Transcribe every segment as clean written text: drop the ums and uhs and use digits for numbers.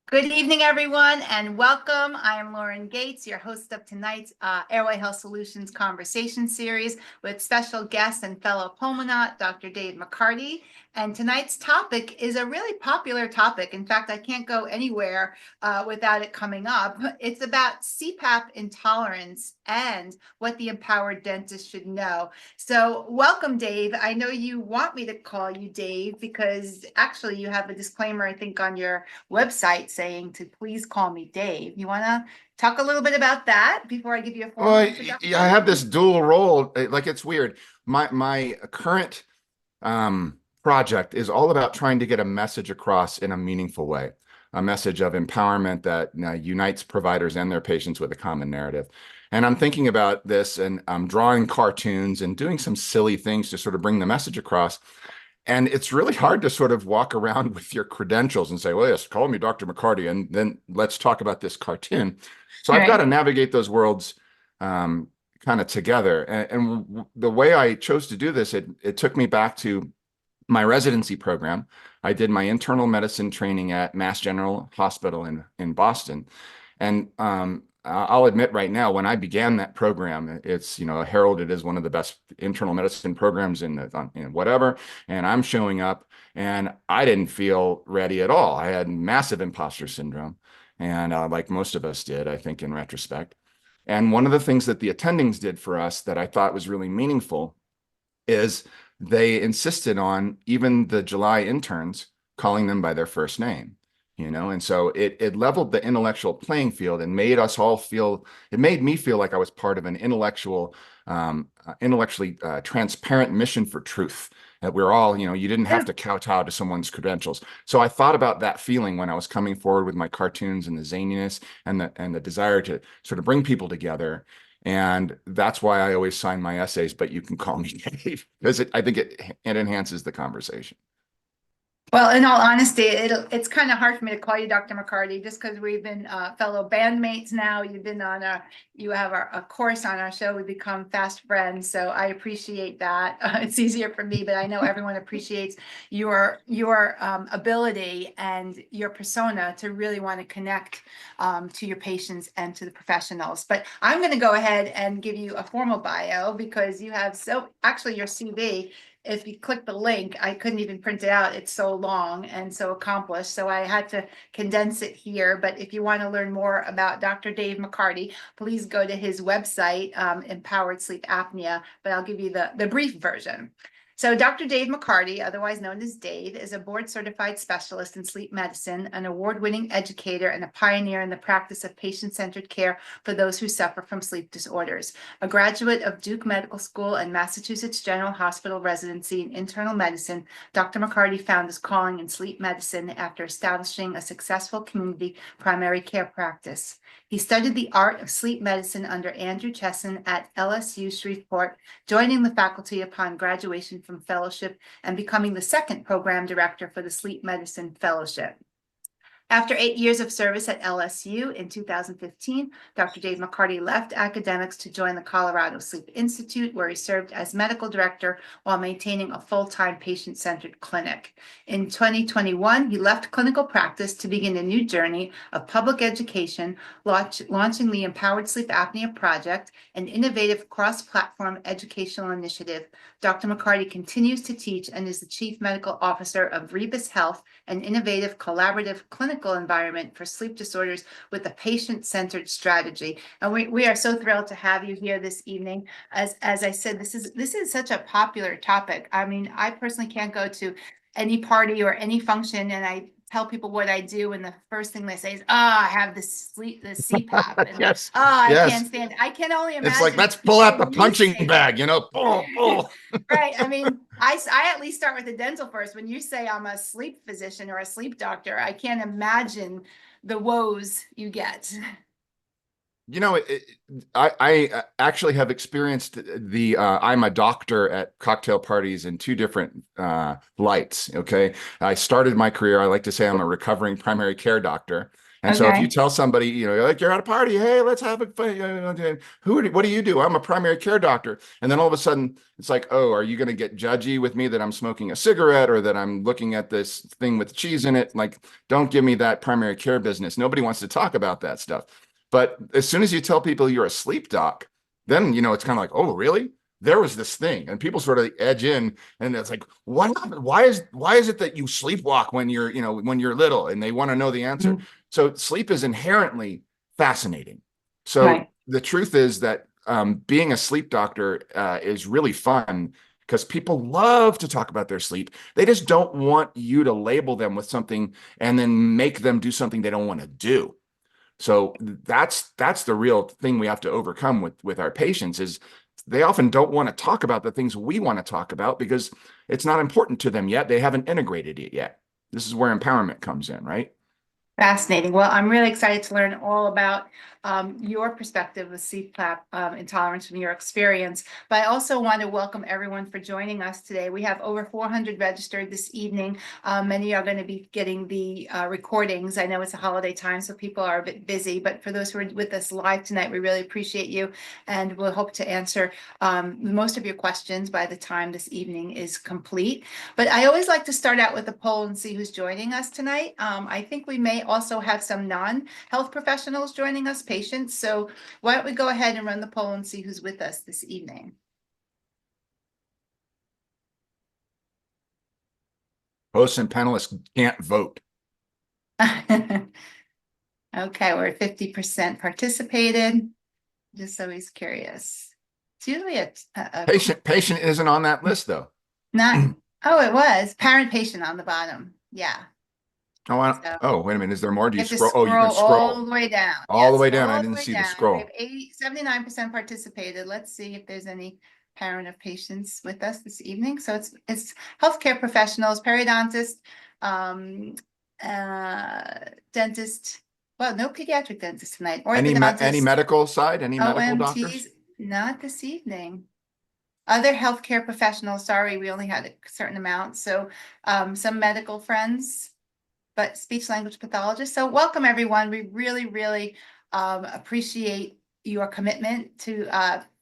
Good evening, everyone, and welcome. I am Lauren Gates, your host of tonight's Airway Health Solutions Conversation Series with special guest and fellow pulmonaut, Dr. Dave McCarty. And tonight's topic is a really popular topic. In fact, I can't go anywhere without it coming up. It's about CPAP intolerance and what the empowered dentist should know. So welcome, Dave. I know you want me to call you Dave because actually you have a disclaimer, I think, on your website saying to please call me Dave. You want to talk a little bit about that before I give you a formal Well, yeah, I introduction? have this dual role. Like it's weird. My current project is all about trying to get a message across in a meaningful way, a message of empowerment that unites providers and their patients with a common narrative. And I'm thinking about this, and I'm drawing cartoons and doing some silly things to sort of bring the message across. And it's really hard to sort of walk around with your credentials and say, well, yes, call me Dr. McCarty, and then let's talk about this cartoon. So I've got Right. to navigate those worlds um, kind of together. And the way I chose to do this, it took me back to my residency program. I did my internal medicine training at Mass General Hospital in Boston. And I'll admit right now, when I began that program, it's, heralded as one of the best internal medicine programs in whatever. And I'm showing up and I didn't feel ready at all. I had massive imposter syndrome. And like most of us did, I think, in retrospect. And one of the things that the attendings did for us that I thought was really meaningful is they insisted on even the July interns calling them by their first name, and so it leveled the intellectual playing field and made us all feel, it made me feel like I was part of an intellectually transparent mission for truth. That we're all, you didn't have Yeah. to kowtow to someone's credentials. So I thought about that feeling when I was coming forward with my cartoons and the zaniness and the desire to sort of bring people together. And that's why I always sign my essays, but you can call me Dave, because I think it enhances the conversation. Well, in all honesty, it's kind of hard for me to call you Dr. McCarty just because we've been fellow bandmates now. You have a course on our show. We become fast friends, so I appreciate that. It's easier for me, but I know everyone appreciates your ability and your persona to really want to connect to your patients and to the professionals. But I'm going to go ahead and give you a formal bio because you have actually your CV, if you click the link, I couldn't even print it out. It's so long and so accomplished. So I had to condense it here. But if you want to learn more about Dr. Dave McCarty, please go to his website, Empowered Sleep Apnea. But I'll give you the brief version. So Dr. Dave McCarty, otherwise known as Dave, is a board-certified specialist in sleep medicine, an award-winning educator, and a pioneer in the practice of patient-centered care for those who suffer from sleep disorders. A graduate of Duke Medical School and Massachusetts General Hospital residency in internal medicine, Dr. McCarty found his calling in sleep medicine after establishing a successful community primary care practice. He studied the art of sleep medicine under Andrew Chesson at LSU Shreveport, joining the faculty upon graduation from fellowship and becoming the second program director for the Sleep Medicine Fellowship. After 8 years of service at LSU in 2015, Dr. Dave McCarty left academics to join the Colorado Sleep Institute, where he served as medical director while maintaining a full-time patient-centered clinic. In 2021, he left clinical practice to begin a new journey of public education, launching the Empowered Sleep Apnea Project, an innovative cross-platform educational initiative. Dr. McCarty continues to teach and is the chief medical officer of Rebus Health, an innovative collaborative clinical environment for sleep disorders with a patient-centered strategy. And we are so thrilled to have you here this evening. As I said, this is such a popular topic. I mean, I personally can't go to any party or any function and I tell people what I do, and the first thing they say is, I have the CPAP, and Yes, I can't yes. stand it. I can only It's like, imagine let's pull out the when you punching say bag, pull, pull. right. I mean, I at least start with the dental first. When you say I'm a sleep physician or a sleep doctor, I can't imagine the woes you get. You know, I actually have experienced I'm a doctor at cocktail parties in two different lights. Okay. I started my career, I like to say I'm a recovering primary care doctor. And so if you Okay. tell somebody, like you're at a party, hey, let's have a fun. What do you do? I'm a primary care doctor. And then all of a sudden it's like, oh, are you going to get judgy with me that I'm smoking a cigarette or that I'm looking at this thing with cheese in it? Like, don't give me that primary care business. Nobody wants to talk about that stuff. But as soon as you tell people you're a sleep doc, then it's kind of like, oh, really? There was this thing, and people sort of edge in, and it's like, what happened? Why is it that you sleepwalk when you're little, and they want to know the answer? Mm. So sleep is inherently fascinating. So Right. the truth is that being a sleep doctor is really fun because people love to talk about their sleep. They just don't want you to label them with something and then make them do something they don't want to do. So that's the real thing we have to overcome with our patients is they often don't want to talk about the things we want to talk about because it's not important to them yet. They haven't integrated it yet. This is where empowerment comes in, right? Fascinating. Well, I'm really excited to learn all about your perspective with CPAP intolerance from your experience. But I also want to welcome everyone for joining us today. We have over 400 registered this evening. Many are going to be getting the recordings. I know it's a holiday time, so people are a bit busy. But for those who are with us live tonight, we really appreciate you. And we'll hope to answer most of your questions by the time this evening is complete. But I always like to start out with a poll and see who's joining us tonight. I think we may also have some non-health professionals joining us, patients. So why don't we go ahead and run the poll and see who's with us this evening? Hosts and panelists can't vote. Okay, we're at 50% participated. Just always curious. It's usually a Patient isn't on that list though. not, oh, it was parent patient on the bottom. Yeah. So Oh, wait a minute. Is there more? Do you you have to scroll? Oh, you can scroll all scroll the way down. all Yeah, the way down. scroll I all the didn't way see the down. We have scroll. 79% participated. Let's see if there's any parent of patients with us this evening. So it's healthcare professionals, periodontists, um, dentist. Well, no pediatric dentist tonight. Any Orthodontist, medical side? Any medical doctors? OMTs, not this evening. Other healthcare professionals, sorry, we only had a certain amount. So some medical friends, but speech language pathologist. So welcome everyone. We really, really appreciate your commitment to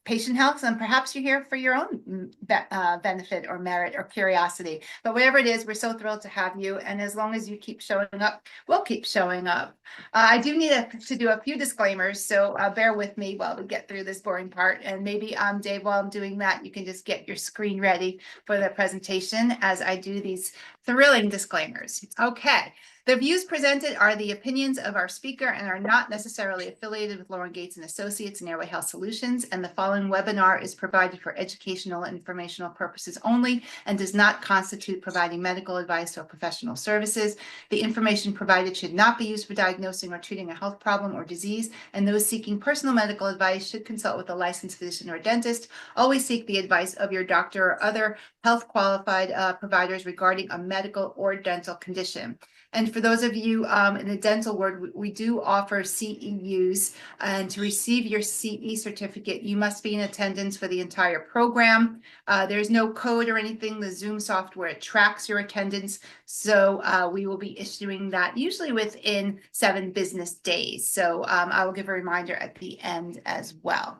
patient health, and perhaps you're here for your own benefit or merit or curiosity. But whatever it is, we're so thrilled to have you. And as long as you keep showing up, we'll keep showing up. I do need to do a few disclaimers, so bear with me while we get through this boring part. And maybe Dave, while I'm doing that, you can just get your screen ready for the presentation as I do these thrilling disclaimers. Okay. The views presented are the opinions of our speaker and are not necessarily affiliated with Lauren Gates and Associates and Airway Health Solutions. And the following webinar is provided for educational and informational purposes only and does not constitute providing medical advice or professional services. The information provided should not be used for diagnosing or treating a health problem or disease, and those seeking personal medical advice should consult with a licensed physician or dentist. Always seek the advice of your doctor or other health qualified providers regarding a medical or dental condition. And for those of you in the dental world, we do offer CEUs. And to receive your CE certificate, you must be in attendance for the entire program. There's no code or anything. The Zoom software tracks your attendance. So we will be issuing that usually within 7 business days. So I will give a reminder at the end as well.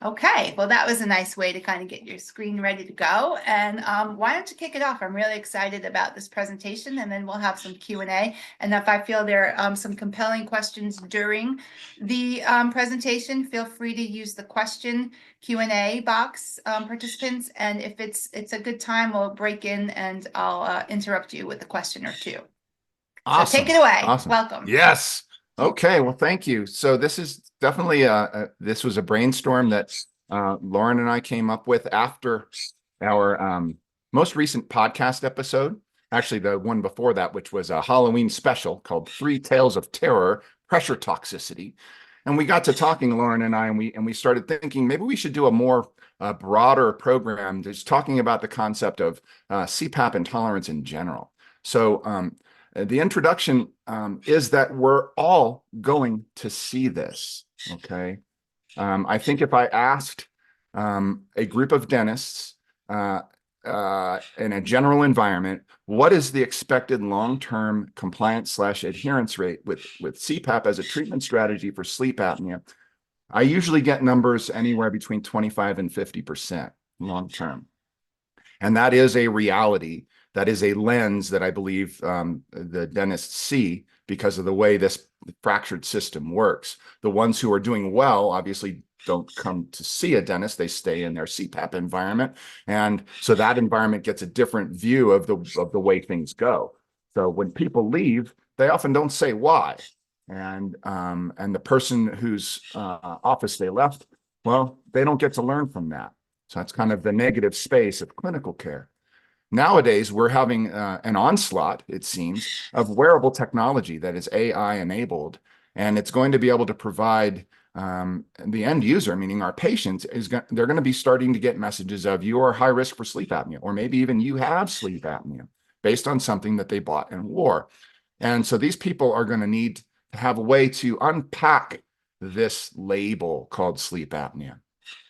Okay, well, that was a nice way to kind of get your screen ready to go. And why don't you kick it off? I'm really excited about this presentation, and then we'll have some Q&A. And if I feel there are some compelling questions during the presentation, feel free to use the question Q&A box, participants. And if it's a good time, we'll break in and I'll interrupt you with a question or two. So take it away. Awesome. Welcome. Yes. Okay. Well, thank you. So this is definitely this was a brainstorm that Lauren and I came up with after our most recent podcast episode. Actually, the one before that, which was a Halloween special called 3 Tales of Terror, Pressure Toxicity. And we got to talking, Lauren and I, and we started thinking maybe we should do a more broader program just talking about the concept of CPAP intolerance in general. So the introduction is that we're all going to see this. Okay. I think if I asked a group of dentists in a general environment, what is the expected long-term compliance/adherence rate with CPAP as a treatment strategy for sleep apnea? I usually get numbers anywhere between 25 and 50% long-term. And that is a reality. That is a lens that I believe the dentists see because of the way this fractured system works. The ones who are doing well obviously don't come to see a dentist. They stay in their CPAP environment. And so that environment gets a different view of the way things go. So when people leave, they often don't say why. And the person whose office they left, well, they don't get to learn from that. So that's kind of the negative space of clinical care. Nowadays, we're having an onslaught, it seems, of wearable technology that is AI enabled, and it's going to be able to provide the end user, meaning our patients, they're going to be starting to get messages of you are high risk for sleep apnea, or maybe even you have sleep apnea based on something that they bought and wore. And so these people are going to need to have a way to unpack this label called sleep apnea.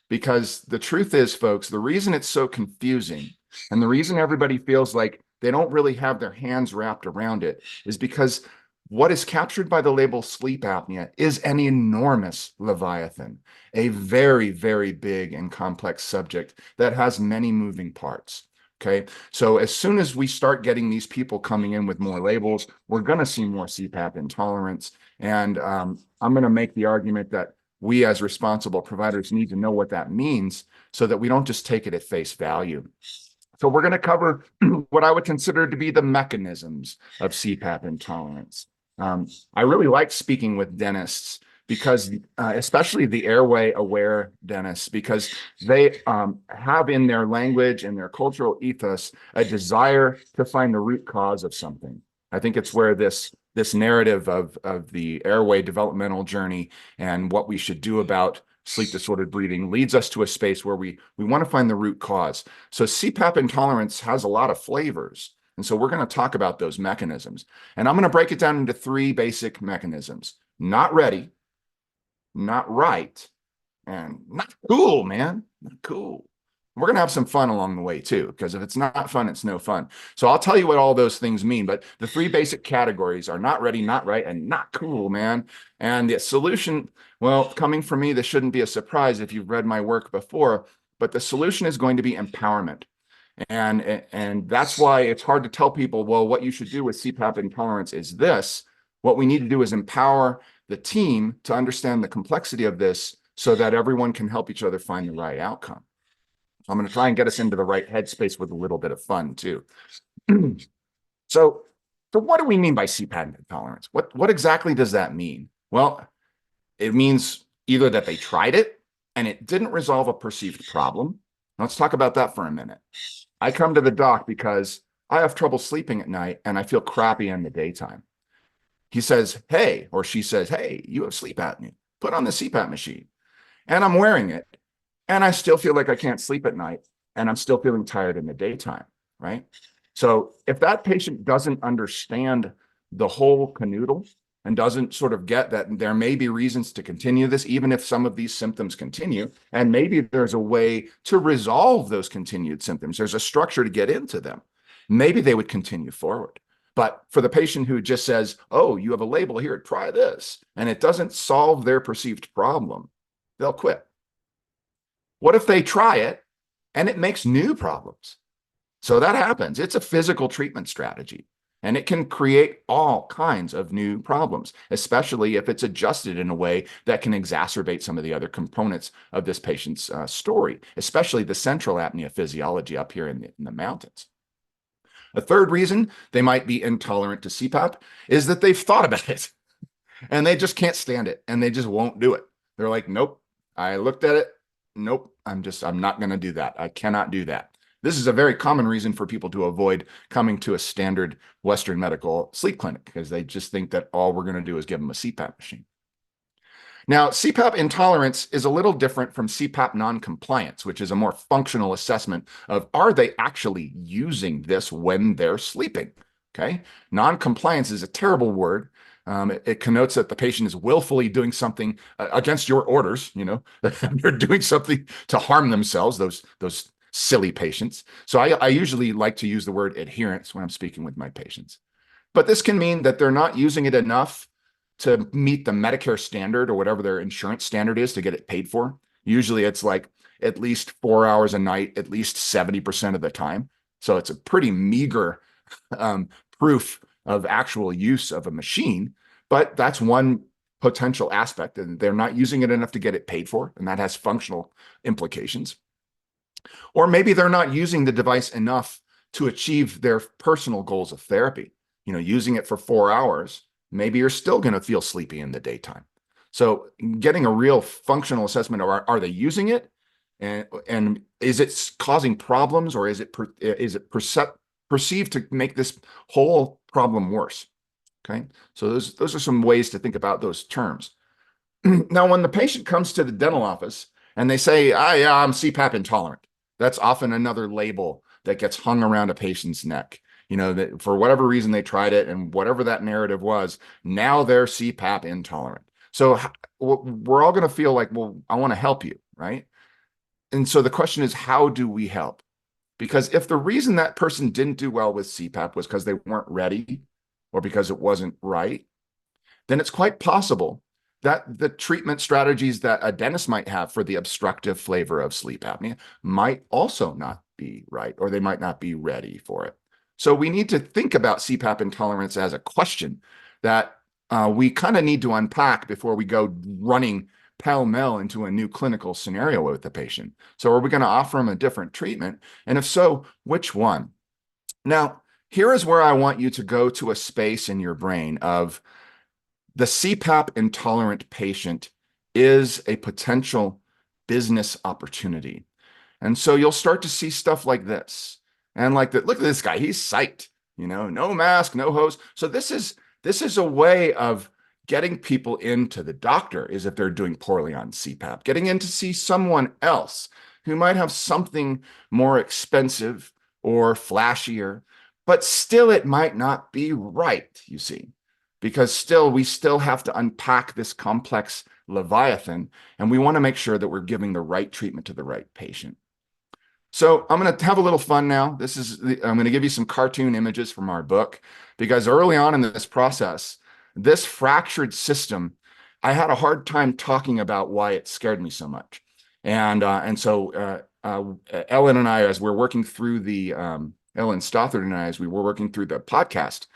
Because the truth is, folks, the reason it's so confusing and the reason everybody feels like they don't really have their hands wrapped around it is because what is captured by the label sleep apnea is an enormous leviathan, a very, very big and complex subject that has many moving parts. Okay, so as soon as we start getting these people coming in with more labels, we're going to see more CPAP intolerance. And I'm going to make the argument that we as responsible providers need to know what that means so that we don't just take it at face value. So we're going to cover what I would consider to be the mechanisms of CPAP intolerance. I really like speaking with dentists because, especially the airway aware dentists, because they have in their language and their cultural ethos a desire to find the root cause of something. I think it's where this narrative of the airway developmental journey and what we should do about sleep disordered breathing leads us to a space where we want to find the root cause. So CPAP intolerance has a lot of flavors. And so we're going to talk about those mechanisms. And I'm going to break it down into three basic mechanisms: not ready, not right, and not cool, man. Not cool. We're going to have some fun along the way too, because if it's not fun, it's no fun. So I'll tell you what all those things mean. But the three basic categories are not ready, not right, and not cool, man. And the solution, well, coming from me, this shouldn't be a surprise if you've read my work before, but the solution is going to be empowerment. And that's why it's hard to tell people, well, what you should do with CPAP intolerance is this. What we need to do is empower the team to understand the complexity of this so that everyone can help each other find the right outcome. I'm going to try and get us into the right headspace with a little bit of fun too. So what do we mean by CPAP intolerance? What exactly does that mean? Well, it means either that they tried it and it didn't resolve a perceived problem. Let's talk about that for a minute. I come to the doc because I have trouble sleeping at night and I feel crappy in the daytime. He says, hey, or she says, hey, you have sleep apnea. Put on the CPAP machine. And I'm wearing it. And I still feel like I can't sleep at night. And I'm still feeling tired in the daytime, right? So if that patient doesn't understand the whole canoodle and doesn't sort of get that there may be reasons to continue this, even if some of these symptoms continue, and maybe there's a way to resolve those continued symptoms, there's a structure to get into them, maybe they would continue forward. But for the patient who just says, oh, you have a label here, try this, and it doesn't solve their perceived problem, they'll quit. What if they try it and it makes new problems? So that happens. It's a physical treatment strategy, and it can create all kinds of new problems, especially if it's adjusted in a way that can exacerbate some of the other components of this patient's story, especially the central apnea physiology up here in the mountains. A third reason they might be intolerant to CPAP is that they've thought about it and they just can't stand it and they just won't do it. They're like, nope, I looked at it. Nope, I'm not going to do that. I cannot do that. This is a very common reason for people to avoid coming to a standard Western medical sleep clinic because they just think that all we're going to do is give them a CPAP machine. Now, CPAP intolerance is a little different from CPAP non-compliance, which is a more functional assessment of are they actually using this when they're sleeping? Okay, non-compliance is a terrible word It connotes that the patient is willfully doing something against your orders, they're doing something to harm themselves, those silly patients. So I usually like to use the word adherence when I'm speaking with my patients. But this can mean that they're not using it enough to meet the Medicare standard or whatever their insurance standard is to get it paid for. Usually it's like at least 4 hours a night, at least 70% of the time. So it's a pretty meager proof of actual use of a machine, but that's one potential aspect, and they're not using it enough to get it paid for, and that has functional implications. Or maybe they're not using the device enough to achieve their personal goals of therapy. Using it for 4 hours, maybe you're still going to feel sleepy in the daytime. So getting a real functional assessment of are they using it, and is it causing problems, or is it perceived to make this whole problem worse? Okay, so those are some ways to think about those terms. Now, when the patient comes to the dental office and they say, I'm CPAP intolerant, that's often another label that gets hung around a patient's neck. That for whatever reason they tried it, and whatever that narrative was, now they're CPAP intolerant. So we're all going to feel like, well, I want to help you, right? And so the question is, how do we help? Because if the reason that person didn't do well with CPAP was because they weren't ready or because it wasn't right, then it's quite possible that the treatment strategies that a dentist might have for the obstructive flavor of sleep apnea might also not be right, or they might not be ready for it. So we need to think about CPAP intolerance as a question that we kind of need to unpack before we go running pell-mell into a new clinical scenario with the patient. So are we going to offer them a different treatment? And if so, which one? Now, here is where I want you to go to a space in your brain of the CPAP intolerant patient is a potential business opportunity. And so you'll start to see stuff like this. And like that, look at this guy, he's psyched, no mask, no hose. So this is a way of getting people into the doctor, is if they're doing poorly on CPAP, getting in to see someone else who might have something more expensive or flashier, but still it might not be right, you see, because we still have to unpack this complex Leviathan, and we want to make sure that we're giving the right treatment to the right patient. So I'm going to have a little fun now. I'm going to give you some cartoon images from our book, because early on in this process, this fractured system, I had a hard time talking about why it scared me so much. And so Ellen and I, as we're working through Ellen Stothard and I, as we were working through the podcast,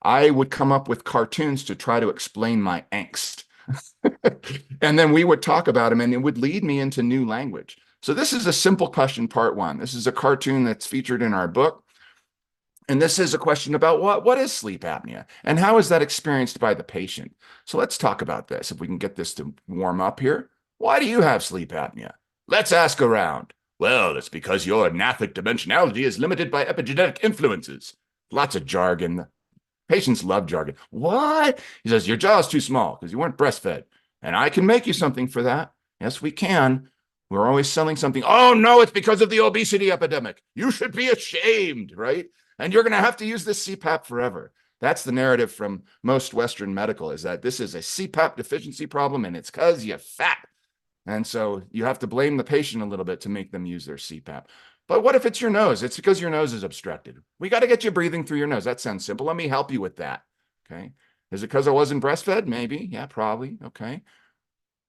I would come up with cartoons to try to explain my angst. And then we would talk about them, and it would lead me into new language. So this is a simple question, part one. This is a cartoon that's featured in our book. And this is a question about what is sleep apnea and how is that experienced by the patient? So let's talk about this. If we can get this to warm up here. Why do you have sleep apnea? Let's ask around. Well, it's because your nathic dimensionality is limited by epigenetic influences. Lots of jargon. Patients love jargon. What? He says, your jaw's too small because you weren't breastfed. And I can make you something for that. Yes, we can. We're always selling something. Oh, no, it's because of the obesity epidemic. You should be ashamed, right? And you're going to have to use this CPAP forever. That's the narrative from most Western medical, is that this is a CPAP deficiency problem, and it's because you're fat. And so you have to blame the patient a little bit to make them use their CPAP. But what if it's your nose? It's because your nose is obstructed. We got to get you breathing through your nose. That sounds simple. Let me help you with that. Okay. Is it because I wasn't breastfed? Maybe. Yeah, probably. Okay.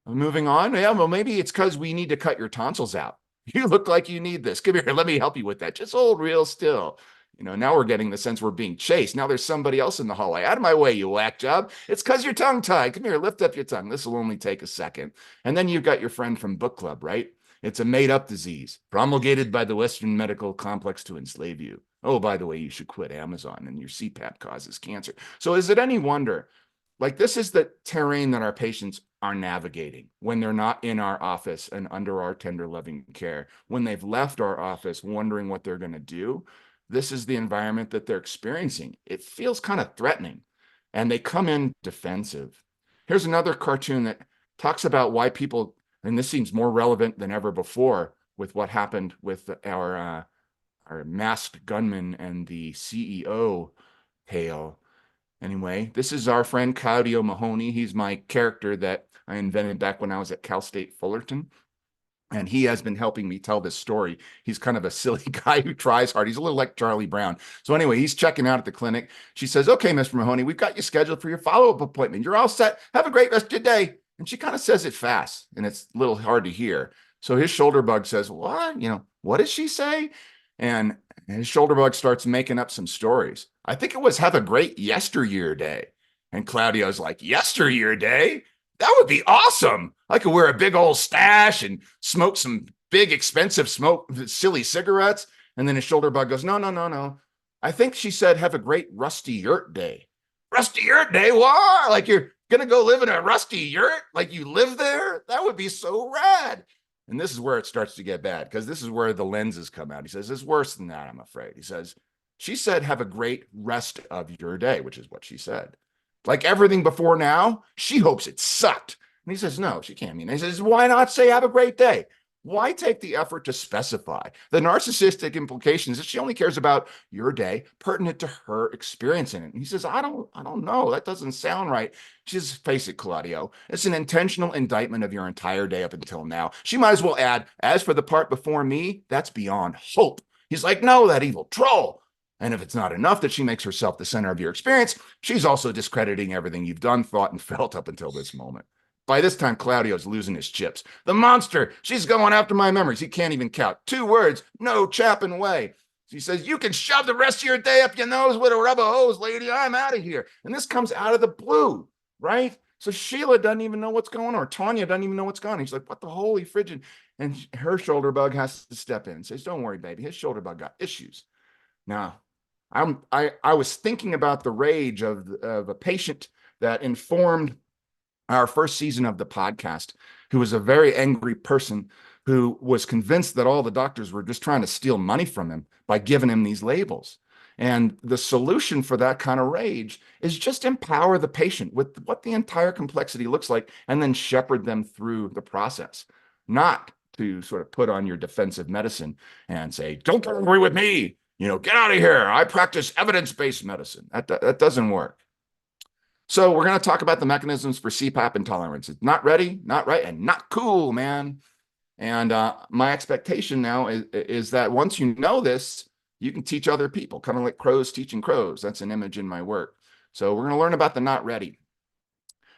Moving on. Yeah, well, maybe it's because we need to cut your tonsils out. You look like you need this. Come here. Let me help you with that. Just hold real still. Now we're getting the sense we're being chased. Now there's somebody else in the hallway. Out of my way, you whack job. It's because you're tongue-tied. Come here, lift up your tongue. This will only take a second. And then you've got your friend from book club, right? It's a made-up disease promulgated by the Western medical complex to enslave you. Oh, by the way, you should quit Amazon, and your CPAP causes cancer. So is it any wonder? Like, this is the terrain that our patients are navigating when they're not in our office and under our tender, loving care. When they've left our office wondering what they're going to do, this is the environment that they're experiencing. It feels kind of threatening, and they come in defensive. Here's another cartoon that talks about why people, and this seems more relevant than ever before with what happened with our masked gunman and the CEO tale. Anyway, this is our friend Claudio Mahoney. He's my character that I invented back when I was at Cal State Fullerton. And he has been helping me tell this story. He's kind of a silly guy who tries hard. He's a little like Charlie Brown. So anyway, he's checking out at the clinic. She says, okay, Mr. Mahoney, we've got you scheduled for your follow-up appointment. You're all set. Have a great rest of your day. And she kind of says it fast, and it's a little hard to hear. So his shoulder bug says, what? What did she say? And his shoulder bug starts making up some stories. I think it was have a great yesteryear day. And Claudio's like, yesteryear day? That would be awesome. I could wear a big old stash and smoke some big expensive silly cigarettes. And then his shoulder bug goes, no, no, no, no. I think she said, have a great rusty yurt day. Rusty yurt day? What? Like you're going to go live in a rusty yurt? Like you live there? That would be so rad. And this is where it starts to get bad, because this is where the lenses come out. He says, it's worse than that, I'm afraid. He says, she said, have a great rest of your day, which is what she said. Like everything before now, she hopes it sucked. And he says, no, she can't mean it. He says, why not say have a great day? Why take the effort to specify? The narcissistic implications is she only cares about your day pertinent to her experience in it. And he says, I don't know. That doesn't sound right. She says, face it, Claudio. It's an intentional indictment of your entire day up until now. She might as well add, as for the part before me, that's beyond hope. He's like, no, that evil troll. And if it's not enough that she makes herself the center of your experience, she's also discrediting everything you've done, thought, and felt up until this moment. By this time, Claudio's losing his chips. The monster, she's going after my memories. He can't even count. 2 words, no chapping way. She says, you can shove the rest of your day up your nose with a rubber hose, lady. I'm out of here. And this comes out of the blue, right? So Sheila doesn't even know what's going on, or Tanya doesn't even know what's going on. He's like, what the holy frigid? And her shoulder bug has to step in and says, don't worry, baby. His shoulder bug got issues. Now, I was thinking about the rage of a patient that informed our first season of the podcast, who was a very angry person who was convinced that all the doctors were just trying to steal money from him by giving him these labels. And the solution for that kind of rage is just empower the patient with what the entire complexity looks like and then shepherd them through the process, not to sort of put on your defensive medicine and say, don't agree with me. Get out of here. I practice evidence-based medicine. That doesn't work. So we're going to talk about the mechanisms for CPAP intolerance. It's not ready, not right, and not cool, man. And my expectation now is that once you know this, you can teach other people, kind of like crows teaching crows. That's an image in my work. So we're going to learn about the not ready.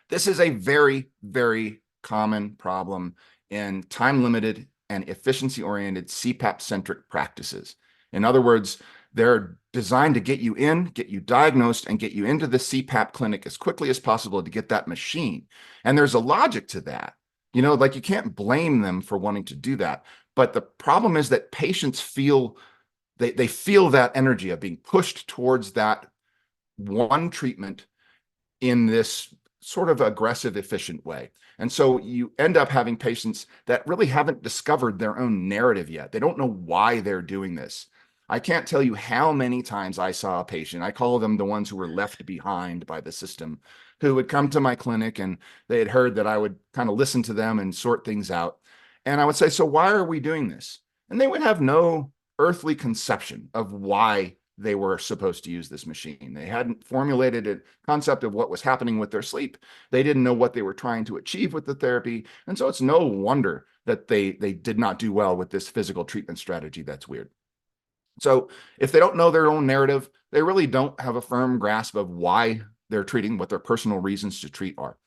This is a very, very common problem in time-limited and efficiency-oriented CPAP-centric practices. In other words, they're designed to get you in, get you diagnosed, and get you into the CPAP clinic as quickly as possible to get that machine. And there's a logic to that. Like you can't blame them for wanting to do that. But the problem is that patients feel, they feel that energy of being pushed towards that one treatment in this sort of aggressive, efficient way. And so you end up having patients that really haven't discovered their own narrative yet. They don't know why they're doing this. I can't tell you how many times I saw a patient, I call them the ones who were left behind by the system, who would come to my clinic and they had heard that I would kind of listen to them and sort things out. And I would say, so why are we doing this? And they would have no earthly conception of why they were supposed to use this machine. They hadn't formulated a concept of what was happening with their sleep. They didn't know what they were trying to achieve with the therapy. And so it's no wonder that they did not do well with this physical treatment strategy. That's weird. So if they don't know their own narrative, they really don't have a firm grasp of why they're treating, what their personal reasons to treat are.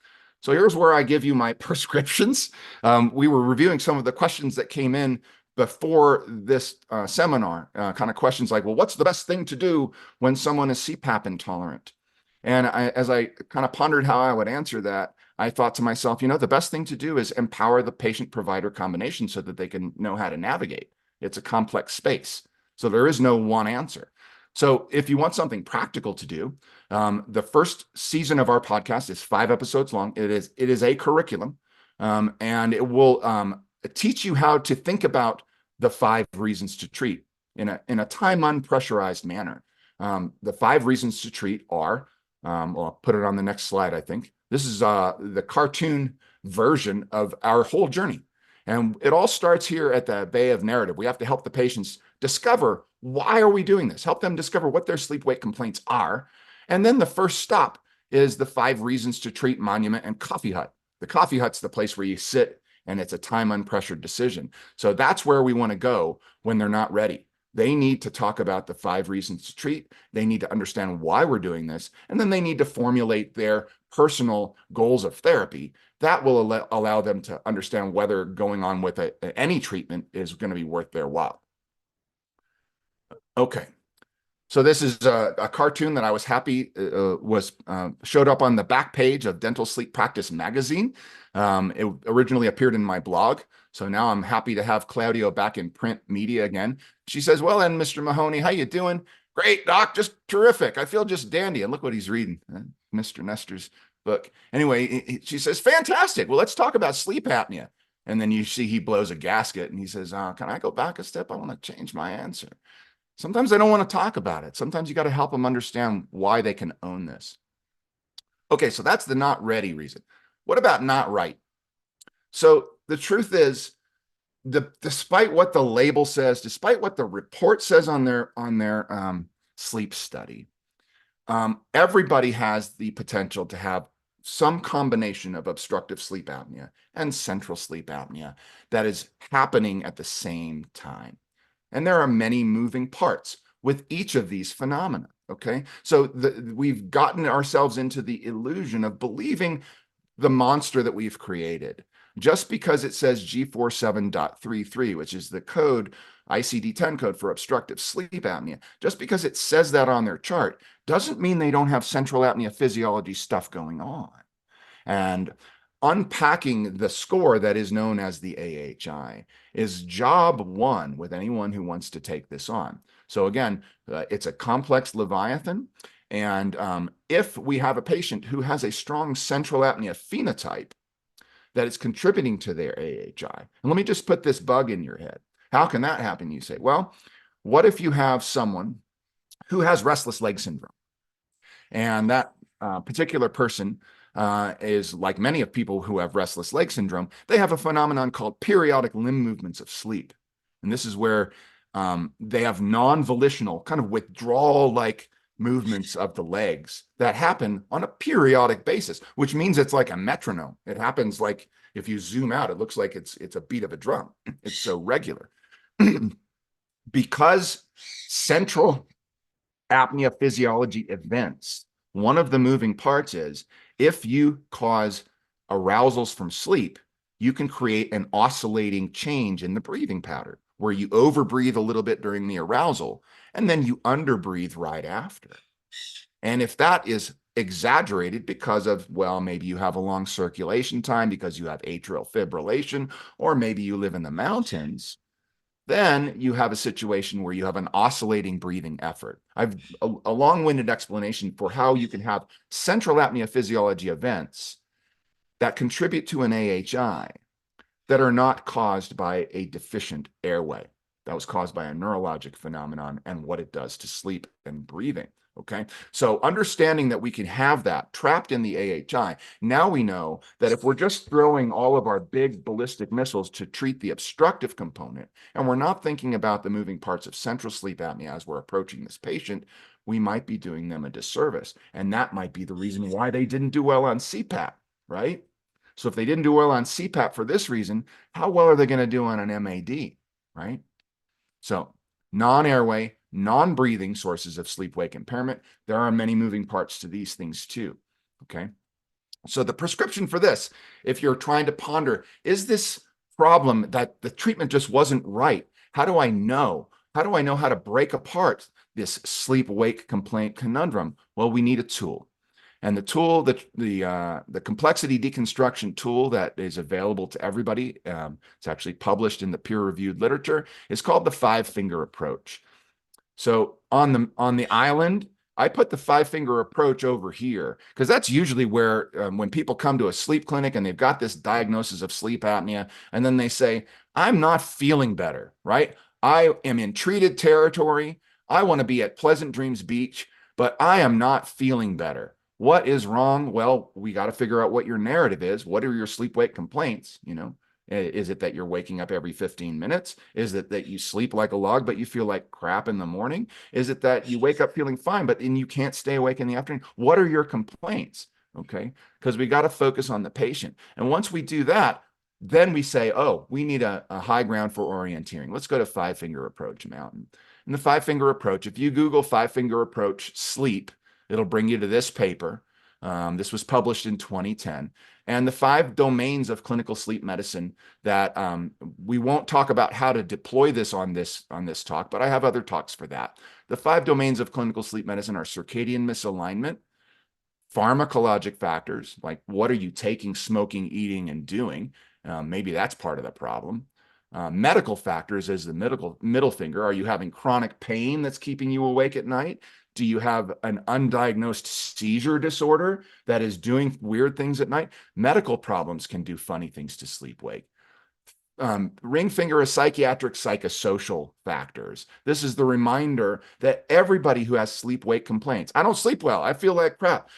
So here's where I give you my prescriptions. We were reviewing some of the questions that came in before this seminar, kind of questions like, well, what's the best thing to do when someone is CPAP intolerant? And as I kind of pondered how I would answer that, I thought to myself, the best thing to do is empower the patient-provider combination so that they can know how to navigate. It's a complex space. So there is no one answer. So if you want something practical to do, the first season of our podcast is 5 episodes long. It is a curriculum, and it will teach you how to think about the 5 reasons to treat in a time unpressurized manner. The 5 reasons to treat are, well, I'll put it on the next slide, I think. This is the cartoon version of our whole journey. And it all starts here at the bay of narrative. We have to help the patients discover, why are we doing this? Help them discover what their sleep-wake complaints are. And then the first stop is the 5 reasons to treat Monument and Coffee Hut. The Coffee Hut's the place where you sit and it's a time unpressured decision. So that's where we want to go when they're not ready. They need to talk about the 5 reasons to treat. They need to understand why we're doing this. And then they need to formulate their personal goals of therapy. That will allow them to understand whether going on with any treatment is going to be worth their while. Okay. So this is a cartoon that I was happy showed up on the back page of Dental Sleep Practice magazine. It originally appeared in my blog. So now I'm happy to have Claudio back in print media again. She says, well, then, Mr. Mahoney, how you doing? Great, Doc, just terrific. I feel just dandy. And look what he's reading, Mr. Nestor's book. Anyway, she says, fantastic. Well, let's talk about sleep apnea. And then you see he blows a gasket and he says, can I go back a step? I want to change my answer. Sometimes they don't want to talk about it. Sometimes you got to help them understand why they can own this. Okay, so that's the not ready reason. What about not right? So the truth is, despite what the label says, despite what the report says on their sleep study, everybody has the potential to have some combination of obstructive sleep apnea and central sleep apnea that is happening at the same time. And there are many moving parts with each of these phenomena, okay? So we've gotten ourselves into the illusion of believing the monster that we've created. Just because it says G47.33, which is the code, ICD-10 code for obstructive sleep apnea, just because it says that on their chart, doesn't mean they don't have central apnea physiology stuff going on. And unpacking the score that is known as the AHI is job one with anyone who wants to take this on. So again, it's a complex leviathan. And if we have a patient who has a strong central apnea phenotype that is contributing to their AHI, and let me just put this bug in your head. How can that happen? You say, well, what if you have someone who has restless leg syndrome? And that particular person is like many of people who have restless leg syndrome. They have a phenomenon called periodic limb movements of sleep. And this is where they have non-volitional kind of withdrawal-like movements of the legs that happen on a periodic basis, which means it's like a metronome. It happens like if you zoom out, it looks like it's a beat of a drum. It's so regular. Because central apnea physiology events, one of the moving parts is if you cause arousals from sleep, you can create an oscillating change in the breathing pattern where you overbreathe a little bit during the arousal and then you underbreathe right after. And if that is exaggerated because of, well, maybe you have a long circulation time because you have atrial fibrillation, or maybe you live in the mountains, then you have a situation where you have an oscillating breathing effort. I've a long-winded explanation for how you can have central apnea physiology events that contribute to an AHI that are not caused by a deficient airway. That was caused by a neurologic phenomenon and what it does to sleep and breathing. Okay, so understanding that we can have that trapped in the AHI, now we know that if we're just throwing all of our big ballistic missiles to treat the obstructive component, and we're not thinking about the moving parts of central sleep apnea as we're approaching this patient, we might be doing them a disservice. And that might be the reason why they didn't do well on CPAP, right? So if they didn't do well on CPAP for this reason, how well are they going to do on an MAD, right? So non-airway, non-breathing sources of sleep-wake impairment. There are many moving parts to these things too, okay? So the prescription for this, if you're trying to ponder, is this problem that the treatment just wasn't right? How do I know? How do I know how to break apart this sleep-wake complaint conundrum? Well, we need a tool. And the tool, the complexity deconstruction tool that is available to everybody, it's actually published in the peer-reviewed literature, is called the 5-finger approach. So on the island, I put the 5-finger approach over here because that's usually where when people come to a sleep clinic and they've got this diagnosis of sleep apnea, and then they say, I'm not feeling better, right? I am in treated territory. I want to be at Pleasant Dreams Beach, but I am not feeling better. What is wrong? Well, we got to figure out what your narrative is. What are your sleep-wake complaints? You know, Is it that you're waking up every 15 minutes? Is it that you sleep like a log, but you feel like crap in the morning? Is it that you wake up feeling fine, but then you can't stay awake in the afternoon? What are your complaints? Okay. Because we got to focus on the patient. And once we do that, then we say, oh, we need a high ground for orienteering. Let's go to five-finger approach, Mountain. In the five-finger approach, if you Google five-finger approach sleep, it'll bring you to this paper. This was published in 2010. And the 5 domains of clinical sleep medicine that we won't talk about how to deploy this on this talk, but I have other talks for that. The 5 domains of clinical sleep medicine are circadian misalignment, pharmacologic factors, like what are you taking, smoking, eating, and doing? Maybe that's part of the problem. Medical factors is the middle finger. Are you having chronic pain that's keeping you awake at night? Do you have an undiagnosed seizure disorder that is doing weird things at night? Medical problems can do funny things to sleep wake. Ring finger is psychiatric psychosocial factors. This is the reminder that everybody who has sleep wake complaints, I don't sleep well, I feel like crap.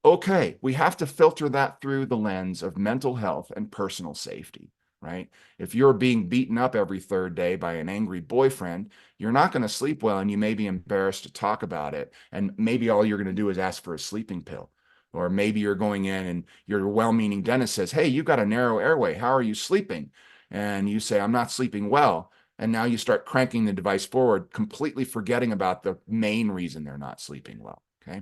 Okay, we have to filter that through the lens of mental health and personal safety, right? If you're being beaten up every third day by an angry boyfriend, you're not going to sleep well, and you may be embarrassed to talk about it. And maybe all you're going to do is ask for a sleeping pill. Or maybe you're going in and your well-meaning dentist says, hey, you've got a narrow airway. How are you sleeping? And you say, I'm not sleeping well. And now you start cranking the device forward, completely forgetting about the main reason they're not sleeping well, okay?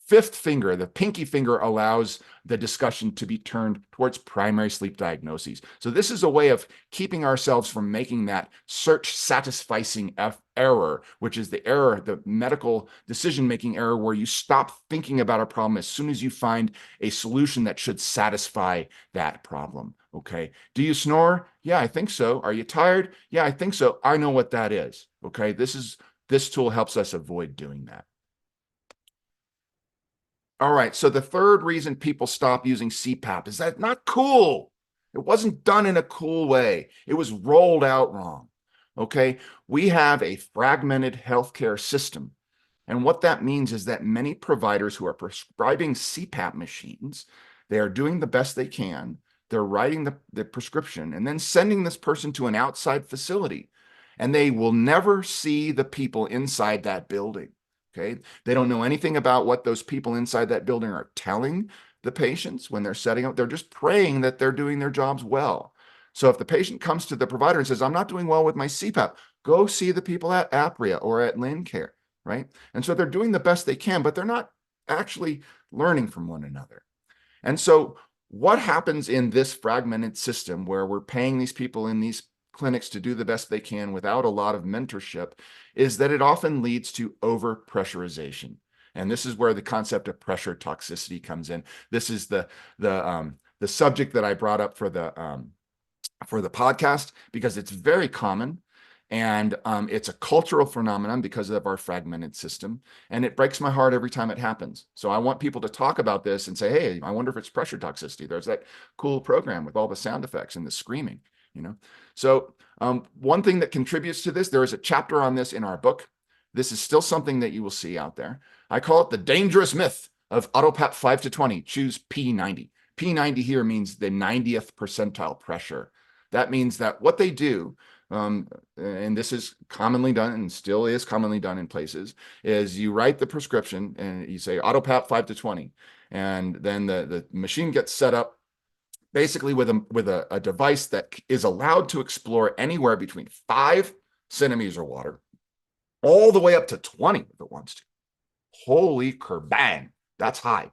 Fifth finger, the pinky finger, allows the discussion to be turned towards primary sleep diagnoses. So this is a way of keeping ourselves from making that search satisficing error, which is the error, the medical decision-making error, where you stop thinking about a problem as soon as you find a solution that should satisfy that problem. Okay. Do you snore? Yeah, I think so. Are you tired? Yeah, I think so. I know what that is. Okay. This tool helps us avoid doing that. All right, so the third reason people stop using CPAP is that not cool. It wasn't done in a cool way. It was rolled out wrong. Okay, we have a fragmented healthcare system. And what that means is that many providers who are prescribing CPAP machines, they are doing the best they can. They're writing the prescription and then sending this person to an outside facility. And they will never see the people inside that building. Okay, they don't know anything about what those people inside that building are telling the patients when they're setting up. They're just praying that they're doing their jobs well. So if the patient comes to the provider and says, I'm not doing well with my CPAP, go see the people at Apria or at Lincare, right? And so they're doing the best they can, but they're not actually learning from one another. And so what happens in this fragmented system where we're paying these people in these clinics to do the best they can without a lot of mentorship is that it often leads to overpressurization. And this is where the concept of pressure toxicity comes in. This is the subject that I brought up for the podcast because it's very common. And it's a cultural phenomenon because of our fragmented system. And it breaks my heart every time it happens. So I want people to talk about this and say, hey, I wonder if it's pressure toxicity. There's that cool program with all the sound effects and the screaming, you know? So one thing that contributes to this, there is a chapter on this in our book. This is still something that you will see out there. I call it the dangerous myth of AutoPAP 5 to 20. Choose P90. P90 here means the 90th percentile pressure. That means that what they do, and this is commonly done and still is commonly done in places, is you write the prescription and you say AutoPAP 5 to 20. And then the machine gets set up basically with a device that is allowed to explore anywhere between 5 centimeters of water all the way up to 20 if it wants to. Holy kerbang, that's high.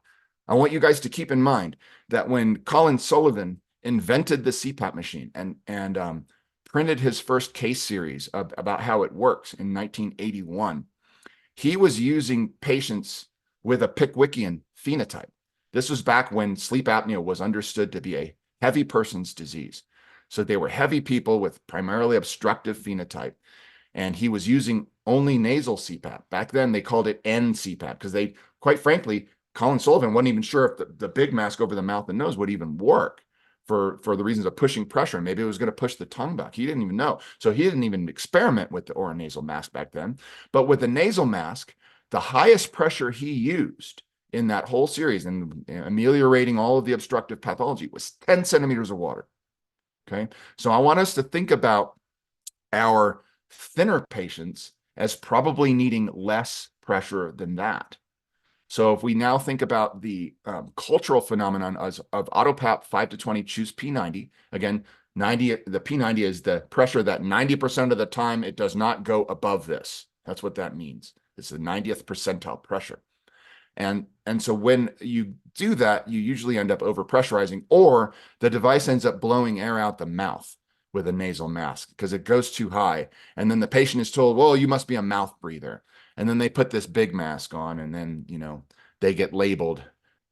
I want you guys to keep in mind that when Colin Sullivan invented the CPAP machine and printed his first case series about how it works in 1981, he was using patients with a Pickwickian phenotype. This was back when sleep apnea was understood to be a heavy person's disease. So they were heavy people with primarily obstructive phenotype. And he was using only nasal CPAP. Back then, they called it N-CPAP because they, quite frankly, Colin Sullivan wasn't even sure if the big mask over the mouth and nose would even work for the reasons of pushing pressure. Maybe it was going to push the tongue back. He didn't even know. So he didn't even experiment with the oronasal mask back then. But with the nasal mask, the highest pressure he used in that whole series and ameliorating all of the obstructive pathology was 10 centimeters of water. Okay. So I want us to think about our thinner patients as probably needing less pressure than that. So if we now think about the cultural phenomenon of AutoPAP 5 to 20 choose P90, again, the P90 is the pressure that 90% of the time it does not go above this. That's what that means. It's the 90th percentile pressure. And so when you do that, you usually end up overpressurizing, or the device ends up blowing air out the mouth with a nasal mask because it goes too high. And then the patient is told, well, you must be a mouth breather. And then they put this big mask on, and then, they get labeled,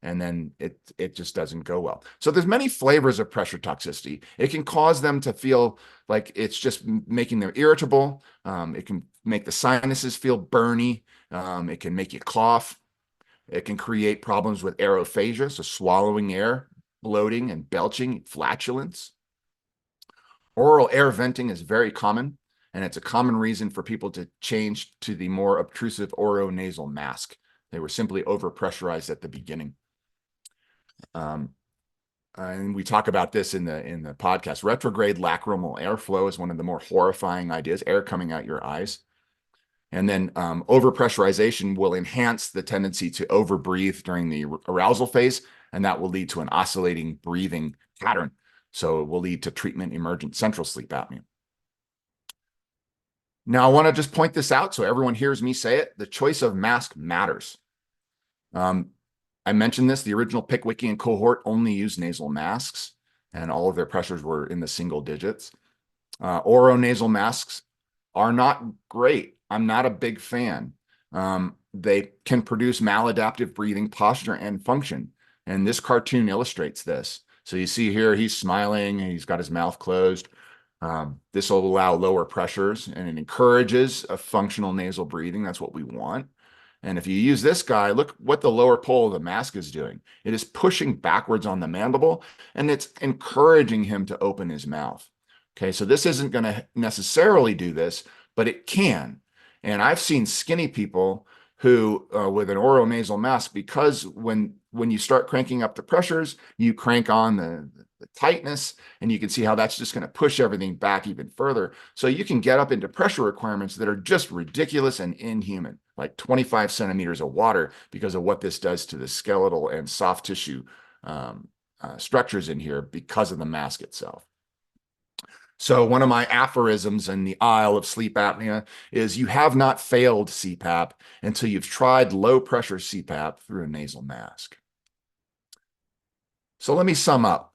and then it just doesn't go well. So there's many flavors of pressure toxicity. It can cause them to feel like it's just making them irritable. It can make the sinuses feel burny. It can make you cough. It can create problems with aerophagia, so swallowing air, bloating and belching, flatulence. Oral air venting is very common, and it's a common reason for people to change to the more obtrusive oronasal mask. They were simply overpressurized at the beginning. And we talk about this in the podcast. Retrograde lacrimal airflow is one of the more horrifying ideas, air coming out your eyes. And then overpressurization will enhance the tendency to overbreathe during the arousal phase, and that will lead to an oscillating breathing pattern. So it will lead to treatment emergent central sleep apnea. Now, I want to just point this out so everyone hears me say it. The choice of mask matters. I mentioned this, the original Pickwickian cohort only used nasal masks, and all of their pressures were in the single digits. Oronasal masks are not great. I'm not a big fan. They can produce maladaptive breathing posture and function. And this cartoon illustrates this. So you see here, he's smiling, and he's got his mouth closed. This will allow lower pressures, and it encourages a functional nasal breathing. That's what we want. And if you use this guy, look what the lower pole of the mask is doing. It is pushing backwards on the mandible, and it's encouraging him to open his mouth. Okay, so this isn't going to necessarily do this, but it can. And I've seen skinny people who, with an oronasal mask, because when you start cranking up the pressures, you crank on the tightness, and you can see how that's just going to push everything back even further. So you can get up into pressure requirements that are just ridiculous and inhuman, like 25 centimeters of water, because of what this does to the skeletal and soft tissue structures in here because of the mask itself. So one of my aphorisms in the aisle of sleep apnea is you have not failed CPAP until you've tried low pressure CPAP through a nasal mask. So let me sum up.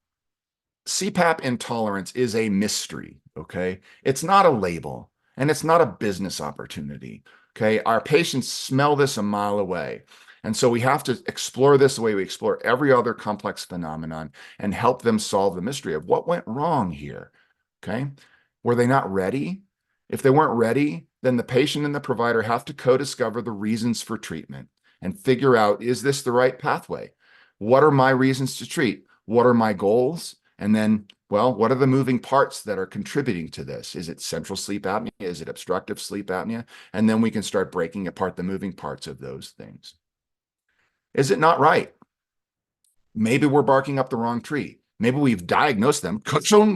CPAP intolerance is a mystery, okay? It's not a label, and it's not a business opportunity, okay? Our patients smell this a mile away. And so we have to explore this the way we explore every other complex phenomenon and help them solve the mystery of what went wrong here. Okay. Were they not ready? If they weren't ready, then the patient and the provider have to co-discover the reasons for treatment and figure out, is this the right pathway? What are my reasons to treat? What are my goals? And then, well, what are the moving parts that are contributing to this? Is it central sleep apnea? Is it obstructive sleep apnea? And then we can start breaking apart the moving parts of those things. Is it not right? Maybe we're barking up the wrong tree. Maybe we've diagnosed them,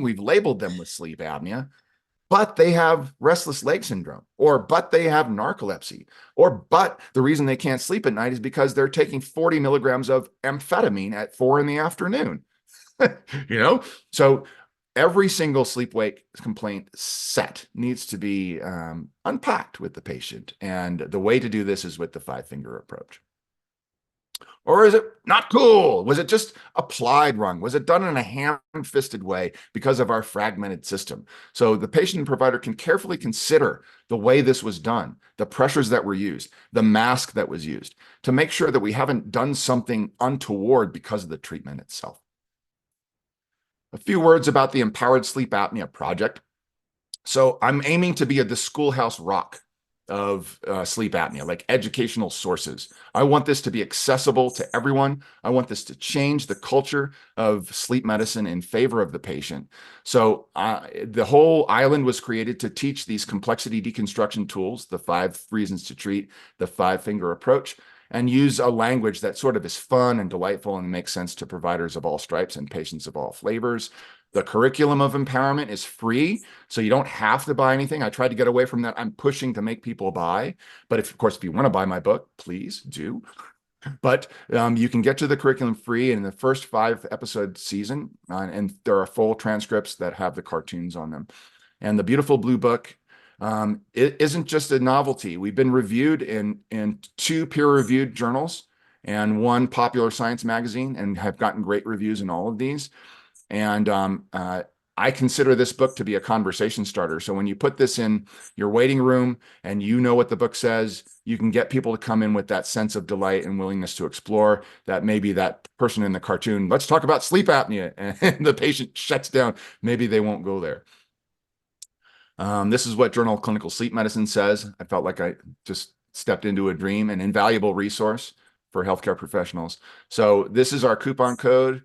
we've labeled them with sleep apnea, but they have restless leg syndrome, but they have narcolepsy, but the reason they can't sleep at night is because they're taking 40 milligrams of amphetamine at 4 p.m. So every single sleep-wake complaint set needs to be unpacked with the patient. And the way to do this is with the 5-finger approach. Or is it not cool? Was it just applied wrong? Was it done in a ham-fisted way because of our fragmented system? So the patient and provider can carefully consider the way this was done, the pressures that were used, the mask that was used, to make sure that we haven't done something untoward because of the treatment itself. A few words about the Empowered Sleep Apnea Project. So I'm aiming to be the schoolhouse rock of sleep apnea, like educational sources. I want this to be accessible to everyone. I want this to change the culture of sleep medicine in favor of the patient. So the whole island was created to teach these complexity deconstruction tools, the 5 reasons to treat, the 5-finger approach, and use a language that sort of is fun and delightful and makes sense to providers of all stripes and patients of all flavors. The curriculum of empowerment is free, so you don't have to buy anything. I tried to get away from that. I'm pushing to make people buy. But if, of course, if you want to buy my book, please do. But you can get to the curriculum free in the first 5-episode season, and there are full transcripts that have the cartoons on them. And the beautiful blue book, it isn't just a novelty. We've been reviewed in 2 peer-reviewed journals and 1 popular science magazine, and have gotten great reviews in all of these. And I consider this book to be a conversation starter. So when you put this in your waiting room and you know what the book says, you can get people to come in with that sense of delight and willingness to explore that. Maybe that person in the cartoon, let's talk about sleep apnea, and the patient shuts down. Maybe they won't go there. This is what Journal of Clinical Sleep Medicine says. I felt like I just stepped into a dream, an invaluable resource for healthcare professionals. So this is our coupon code.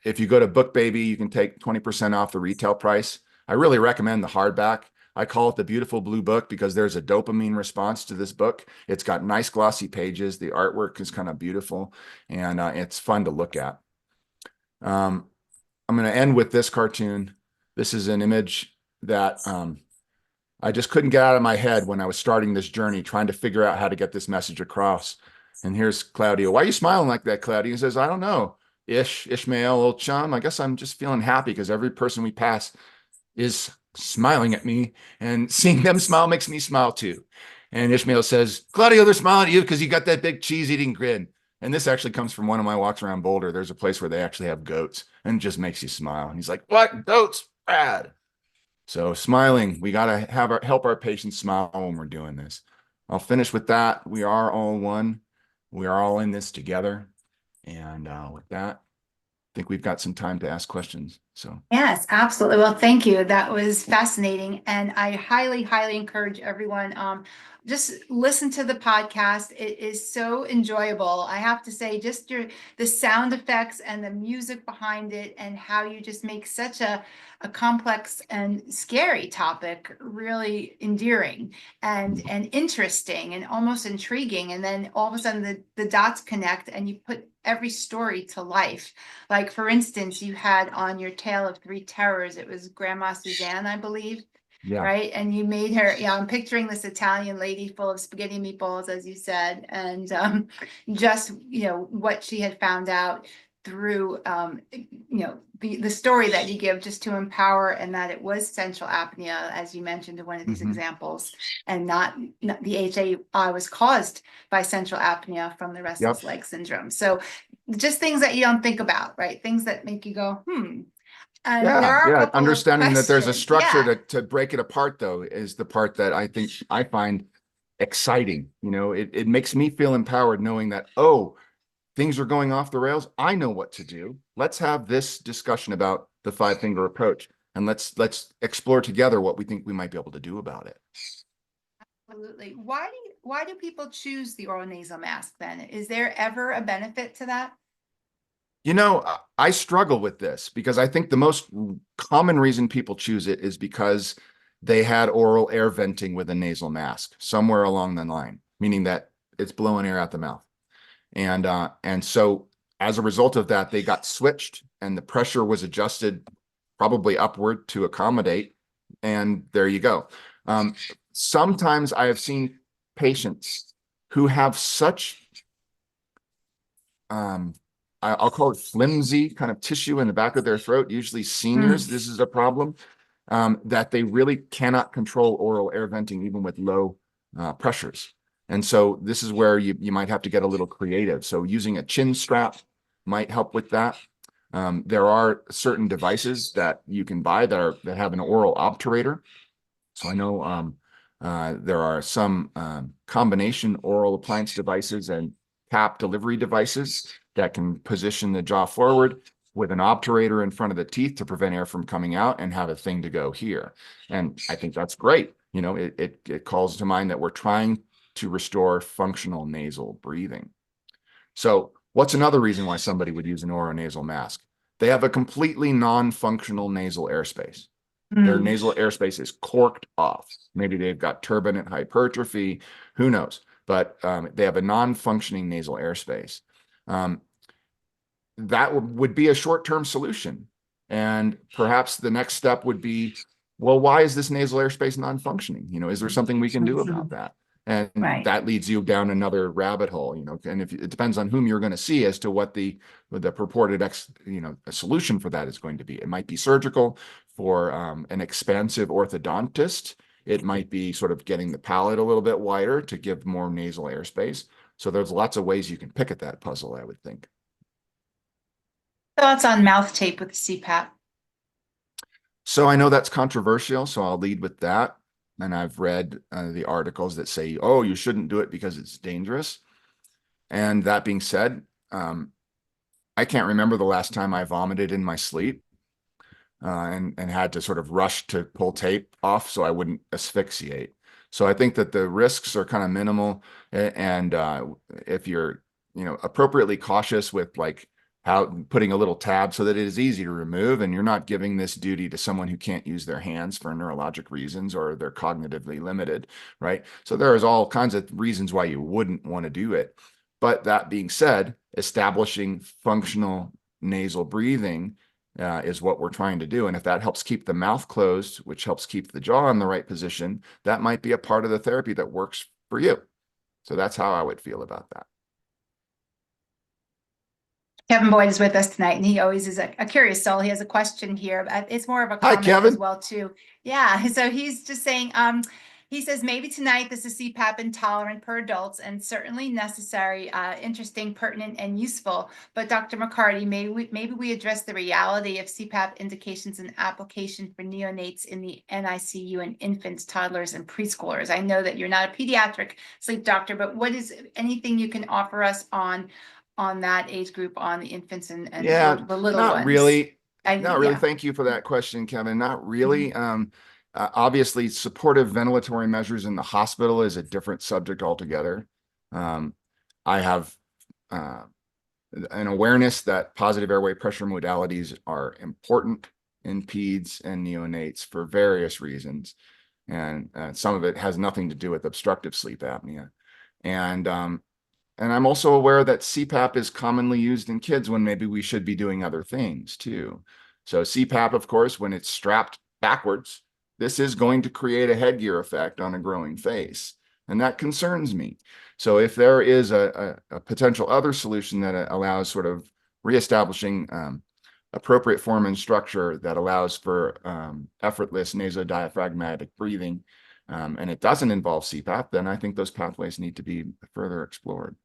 If you go to BookBaby, you can take 20% off the retail price. I really recommend the hardback. I call it the beautiful blue book because there's a dopamine response to this book. It's got nice glossy pages. The artwork is kind of beautiful, and it's fun to look at. I'm going to end with this cartoon. This is an image that I just couldn't get out of my head when I was starting this journey, trying to figure out how to get this message across. And here's Claudio. Why are you smiling like that, Claudio? He says, I don't know. Ishmael, old chum, I guess I'm just feeling happy because every person we pass is smiling at me, and seeing them smile makes me smile too. And Ishmael says, Claudio, they're smiling at you because you got that big cheese-eating grin. And this actually comes from one of my walks around Boulder. There's a place where they actually have goats, and it just makes you smile. And he's like, what? Goats? Bad. So smiling, we got to help our patients smile when we're doing this. I'll finish with that. We are all one. We are all in this together. And with that, I think we've got some time to ask questions. So Yes, absolutely. Well, thank you. That was fascinating. And I highly, highly encourage everyone, just listen to the podcast. It is so enjoyable. I have to say, just the sound effects and the music behind it, and how you just make such a complex and scary topic really endearing and interesting and almost intriguing. And then all of a sudden the dots connect and you put every story to life. Like, for instance, you had on your Tale of Three Terrors, it was Grandma Suzanne, I believe, yeah, right? And you made her, I'm picturing this Italian lady full of spaghetti meatballs, as you said, and just, what she had found out through, the story that you give, just to empower, and that it was central apnea, as you mentioned in one of these examples, and not the HAI was caused by central apnea from the restless leg syndrome. So just things that you don't think about, right? Things that make you go, And there are a couple Understanding of that there's a questions. structure to break it apart, though, is the part that I think I find exciting. It makes me feel empowered knowing that, oh, things are going off the rails. I know what to do. Let's have this discussion about the 5-finger approach, and let's explore together what we think we might be able to do about it. Absolutely. Why do people choose the oral nasal mask then? Is there ever a benefit to that? I struggle with this because I think the most common reason people choose it is because they had oral air venting with a nasal mask somewhere along the line, meaning that it's blowing air out the mouth. And so as a result of that, they got switched, and the pressure was adjusted probably upward to accommodate. And there you go. Sometimes I have seen patients who have such, I'll call it flimsy kind of tissue in the back of their throat, usually seniors, this is a problem, that they really cannot control oral air venting even with low pressures. And so this is where you might have to get a little creative. So using a chin strap might help with that. There are certain devices that you can buy that have an oral obturator. So I know there are some combination oral appliance devices and PAP delivery devices that can position the jaw forward with an obturator in front of the teeth to prevent air from coming out and have a thing to go here. And I think that's great. It calls to mind that we're trying to restore functional nasal breathing. So what's another reason why somebody would use an oronasal mask? They have a completely non-functional nasal airspace. Their nasal airspace is corked off. Maybe they've got turbinate hypertrophy, who knows? But they have a non-functioning nasal airspace. That would be a short-term solution. And perhaps the next step would be, well, why is this nasal airspace non-functioning? Is there something we can do about that? And Right. that leads you down another rabbit hole, and if it depends on whom you're going to see as to what the purported a solution for that is going to be. It might be surgical for an expansive orthodontist. It might be sort of getting the palate a little bit wider to give more nasal airspace. So there's lots of ways you can pick at that puzzle, I would think. Thoughts on mouth tape with CPAP? So I know that's controversial, so I'll lead with that. And I've read the articles that say, oh, you shouldn't do it because it's dangerous. And that being said, I can't remember the last time I vomited in my sleep and had to sort of rush to pull tape off so I wouldn't asphyxiate. So I think that the risks are kind of minimal. And if you're, appropriately cautious with like how putting a little tab so that it is easy to remove, and you're not giving this duty to someone who can't use their hands for neurologic reasons or they're cognitively limited, right? So there's all kinds of reasons why you wouldn't want to do it. But that being said, establishing functional nasal breathing is what we're trying to do. And if that helps keep the mouth closed, which helps keep the jaw in the right position, that might be a part of the therapy that works for you. So that's how I would feel about that. Kevin Boyd is with us tonight, and he always is a curious soul. He has a question here. It's more of a Hi, comment Kevin. as well, too. Yeah. So he's just saying, he says, maybe tonight this is CPAP intolerant per adults and certainly necessary, interesting, pertinent, and useful. But Dr. McCarty, maybe we address the reality of CPAP indications and application for neonates in the NICU and infants, toddlers, and preschoolers. I know that you're not a pediatric sleep doctor, but what is anything you can offer us on that age group, on the infants and Yeah, the little not ones? really. And Not really. yeah. Thank you for that question, Kevin. Not really. Obviously, supportive ventilatory measures in the hospital is a different subject altogether. I have an awareness that positive airway pressure modalities are important in peds and neonates for various reasons. And some of it has nothing to do with obstructive sleep apnea. And I'm also aware that CPAP is commonly used in kids when maybe we should be doing other things too. So CPAP, of course, when it's strapped backwards, this is going to create a headgear effect on a growing face. And that concerns me. So if there is a potential other solution that allows sort of reestablishing appropriate form and structure that allows for effortless nasodiaphragmatic breathing, and it doesn't involve CPAP, then I think those pathways need to be further explored.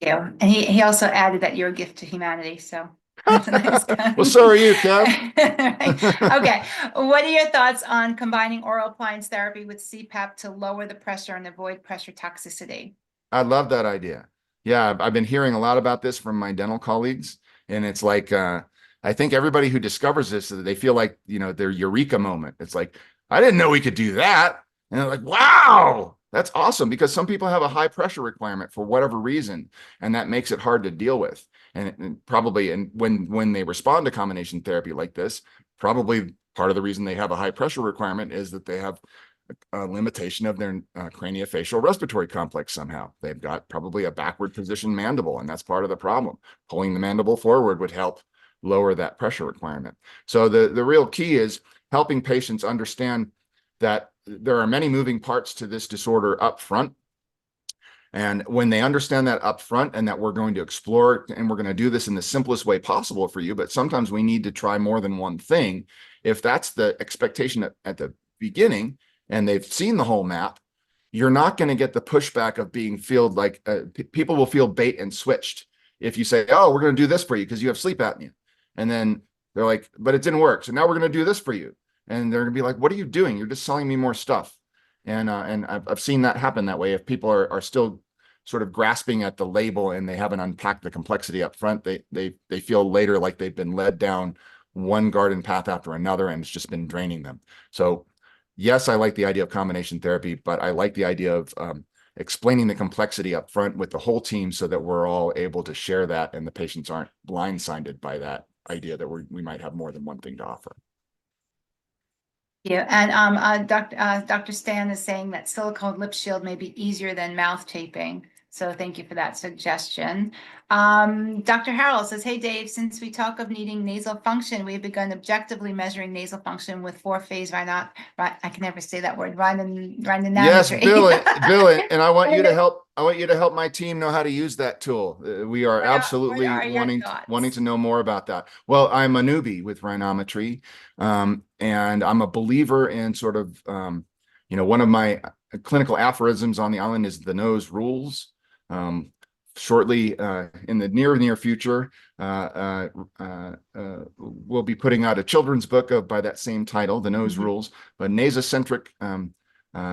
Yeah. And he also added that you're a gift to humanity. So that's a nice comment. Well, so are you, Kev. Okay. What are your thoughts on combining oral appliance therapy with CPAP to lower the pressure and avoid pressure toxicity? I love that idea. Yeah, I've been hearing a lot about this from my dental colleagues, and it's like I think everybody who discovers this, they feel like their eureka moment. It's like, I didn't know we could do that, and they're like, wow, that's awesome, because some people have a high pressure requirement for whatever reason, and that makes it hard to deal with. And probably, and when they respond to combination therapy like this, probably part of the reason they have a high pressure requirement is that they have a limitation of their craniofacial respiratory complex somehow. They've got probably a backward position mandible, and that's part of the problem. Pulling the mandible forward would help lower that pressure requirement. So the real key is helping patients understand that there are many moving parts to this disorder up front. And when they understand that up front, and that we're going to explore, and we're going to do this in the simplest way possible for you, but sometimes we need to try more than one thing. If that's the expectation at the beginning, and they've seen the whole map, you're not going to get the pushback of being feel like people will feel bait and switched if you say, oh, we're going to do this for you because you have sleep apnea. And then they're like, but it didn't work. So now we're going to do this for you. And they're going to be like, what are you doing? You're just selling me more stuff. And I've seen that happen that way. If people are still sort of grasping at the label and they haven't unpacked the complexity up front, they feel later like they've been led down one garden path after another, and it's just been draining them. So yes, I like the idea of combination therapy, but I like the idea of explaining the complexity up front with the whole team so that we're all able to share that and the patients aren't blindsided by that idea that we might have more than one thing to offer. Yeah, and Dr. Stan is saying that silicone lip shield may be easier than mouth taping. So thank you for that suggestion. Dr. Harrell says, hey, Dave, since we talk of needing nasal function, we've begun objectively measuring nasal function with four-phase I can never say that word, Yes, rhinometry. Bill, and I want you to help. I want you to help my team know how to use that tool. We are What absolutely are your wanting thoughts? to know more about that. Well, I'm a newbie with rhinometry, and I'm a believer in sort of, one of my clinical aphorisms on the island is the nose rules. Shortly, in the near future, we'll be putting out a children's book by that same title, The Nose Rules. But nasocentric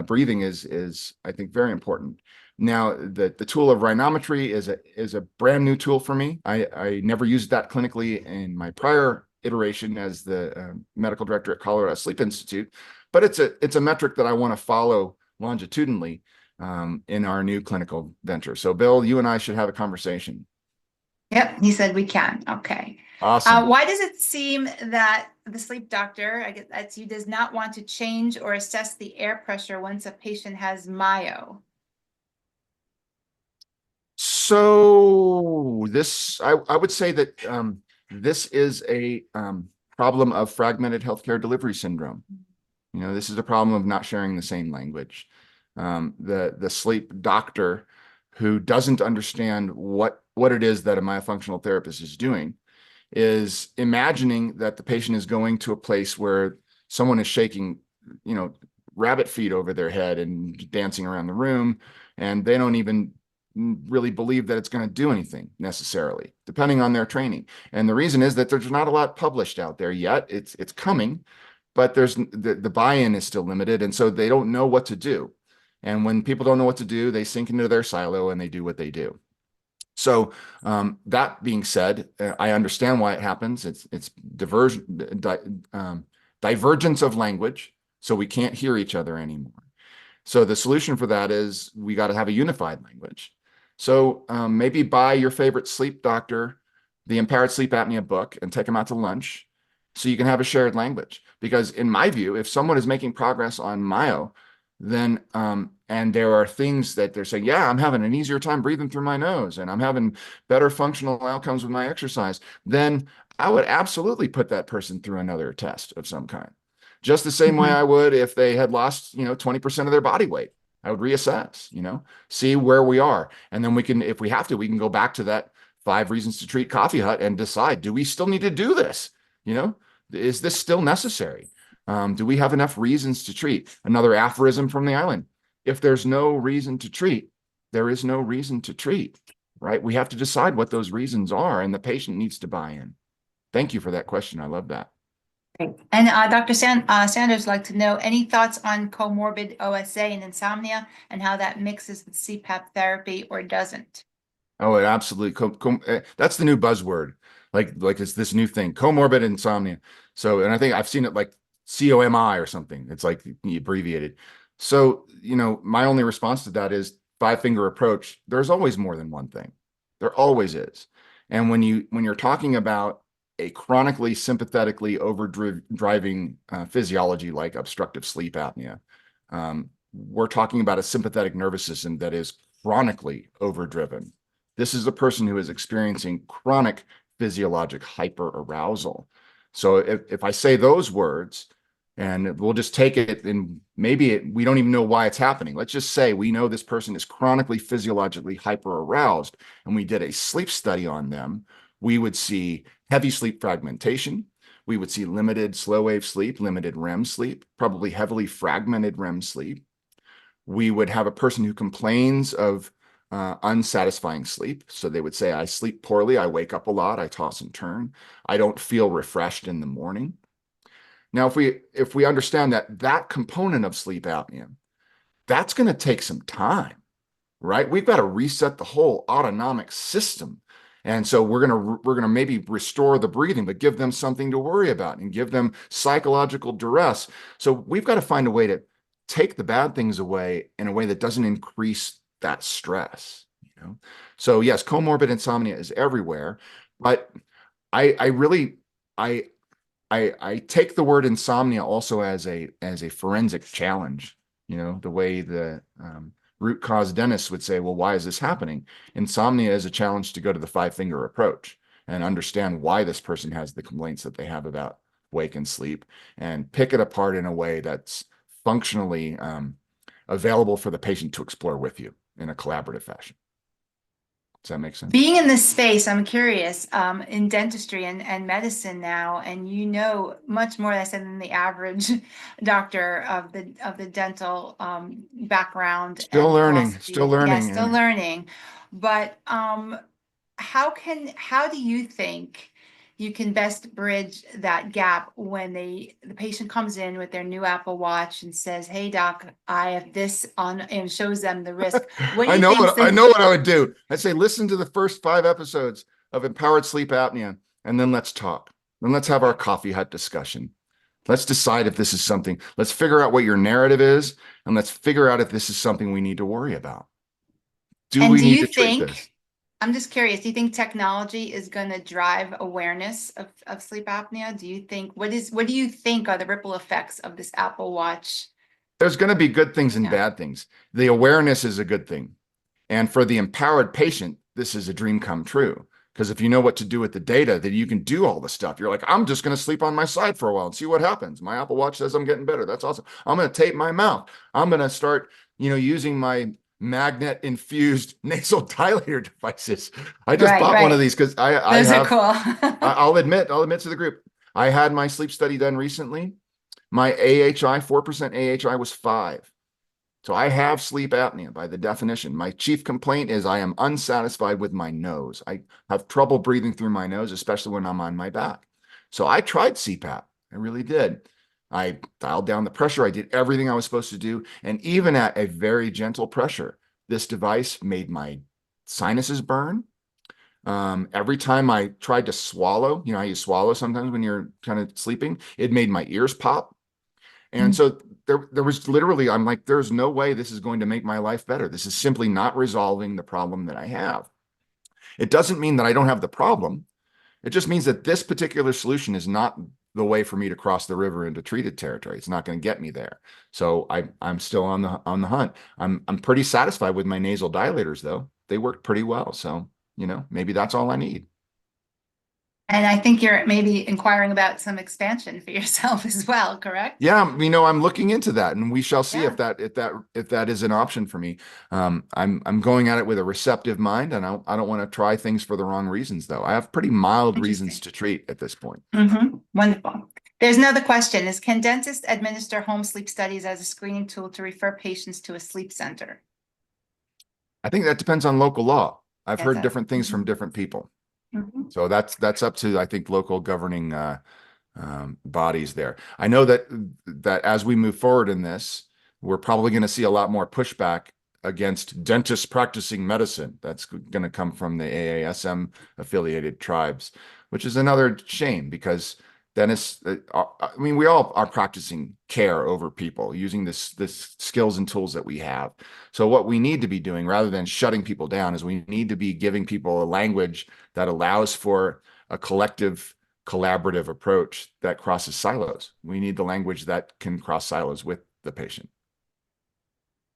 breathing is, I think, very important. Now, the tool of rhinometry is a brand new tool for me. I never used that clinically in my prior iteration as the medical director at Colorado Sleep Institute, but it's a metric that I want to follow longitudinally in our new clinical venture. So, Bill, you and I should have a conversation. Yep, he said we can. Okay. Awesome. Why does it seem that the sleep doctor, I guess that's you, does not want to change or assess the air pressure once a patient has myo? So I would say that this is a problem of fragmented healthcare delivery syndrome. This is a problem of not sharing the same language. The sleep doctor who doesn't understand what it is that a myofunctional therapist is doing is imagining that the patient is going to a place where someone is shaking, rabbit feet over their head and dancing around the room, and they don't even really believe that it's going to do anything necessarily, depending on their training. And the reason is that there's not a lot published out there yet. It's coming, but the buy-in is still limited, and so they don't know what to do. And when people don't know what to do, they sink into their silo and they do what they do. So that being said, I understand why it happens. It's divergence of language, so we can't hear each other anymore. So the solution for that is we got to have a unified language. So maybe buy your favorite sleep doctor the Impaired Sleep Apnea book and take them out to lunch so you can have a shared language. Because in my view, if someone is making progress on myo, then and there are things that they're saying, yeah, I'm having an easier time breathing through my nose and I'm having better functional outcomes with my exercise, then I would absolutely put that person through another test of some kind. Just the same way I would if they had lost, 20% of their body weight. I would reassess, see where we are. And then we can, if we have to, we can go back to that 5 reasons to treat coffee hut and decide, do we still need to do this? Is this still necessary? Do we have enough reasons to treat? Another aphorism from the island. If there's no reason to treat, there is no reason to treat, right? We have to decide what those reasons are, and the patient needs to buy in. Thank you for that question. I love that. And Dr. Sanders would like to know any thoughts on comorbid OSA and insomnia and how that mixes with CPAP therapy or doesn't. Oh, it absolutely. That's the new buzzword. Like it's this new thing, comorbid insomnia. So, and I think I've seen it like COMI or something. It's like abbreviated. So, my only response to that is 5-finger approach. There's always more than one thing. There always is. And when you're talking about a chronically sympathetically overdriving physiology like obstructive sleep apnea, we're talking about a sympathetic nervous system that is chronically overdriven. This is a person who is experiencing chronic physiologic hyperarousal. So if I say those words, and we'll just take it, and maybe we don't even know why it's happening. Let's just say we know this person is chronically physiologically hyperaroused, and we did a sleep study on them. We would see heavy sleep fragmentation. We would see limited slow wave sleep, limited REM sleep, probably heavily fragmented REM sleep. We would have a person who complains of unsatisfying sleep. So they would say, I sleep poorly, I wake up a lot, I toss and turn, I don't feel refreshed in the morning. Now, if we understand that component of sleep apnea, that's going to take some time, right? We've got to reset the whole autonomic system. And so we're gonna maybe restore the breathing, but give them something to worry about and give them psychological duress. So we've got to find a way to take the bad things away in a way that doesn't increase that stress. So yes, comorbid insomnia is everywhere, but I really take the word insomnia also as a forensic challenge. The way the root cause dentists would say, well, why is this happening? Insomnia is a challenge to go to the 5-finger approach and understand why this person has the complaints that they have about wake and sleep, and pick it apart in a way that's functionally available for the patient to explore with you in a collaborative fashion. Does that make sense? Being in this space, I'm curious, in dentistry and medicine now, and you know much more, I said, than the average doctor of the dental background Still and learning, philosophy. still Yeah, learning. still learning. But how do you think you can best bridge that gap when the patient comes in with their new Apple Watch and says, "Hey doc, I have this on," and shows them the risk? What do I you know think? what I know what I would do. I'd say, listen to the first 5 episodes of Empowered Sleep Apnea, and then let's talk. Then let's have our coffee hut discussion. Let's decide if this is something. Let's figure out what your narrative is, and let's figure out if this is something we need to worry about. Do And we do need you to treat this? think, I'm just curious, do you think technology is going to drive awareness of sleep apnea? Do you think, what do you think are the ripple effects of this Apple Watch? There's going to be good things and Yeah. bad things. The awareness is a good thing. And for the empowered patient, this is a dream come true. Because if you know what to do with the data, then you can do all the stuff. You're like, I'm just going to sleep on my side for a while and see what happens. My Apple Watch says I'm getting better. That's awesome. I'm going to tape my mouth. I'm going to start, using my magnet infused nasal dilator devices. I just Right, bought one of right. these because Those are cool. I'll admit to the group, I had my sleep study done recently. My AHI, 4% AHI was 5. So I have sleep apnea by the definition. My chief complaint is I am unsatisfied with my nose. I have trouble breathing through my nose, especially when I'm on my back. So I tried CPAP. I really did. I dialed down the pressure. I did everything I was supposed to do. And even at a very gentle pressure, this device made my sinuses burn. Every time I tried to swallow, how you swallow sometimes when you're kind of sleeping, it made my ears pop. And so there was literally, I'm like, there's no way this is going to make my life better. This is simply not resolving the problem that I have. It doesn't mean that I don't have the problem. It just means that this particular solution is not the way for me to cross the river into treated territory. It's not going to get me there. So I'm still on the hunt. I'm pretty satisfied with my nasal dilators though. They work pretty well. So, maybe that's all I need. And I think you're maybe inquiring about some expansion for yourself as well, correct? Yeah, I'm looking into that, and we shall see Yeah, if that is an option for me. I'm going at it with a receptive mind, and I don't want to try things for the wrong reasons, though. I have pretty mild reasons interesting. to treat at this point. Wonderful. There's another question is, can dentists administer home sleep studies as a screening tool to refer patients to a sleep center? I think that depends on local law. I've Yes, heard different things from different people, mhm. so that's up to, I think, local governing bodies there. I know that as we move forward in this, we're probably going to see a lot more pushback against dentists practicing medicine. That's going to come from the AASM affiliated tribes, which is another shame because dentists, we all are practicing care over people using this skills and tools that we have. So what we need to be doing rather than shutting people down is we need to be giving people a language that allows for a collective collaborative approach that crosses silos. We need the language that can cross silos with the patient.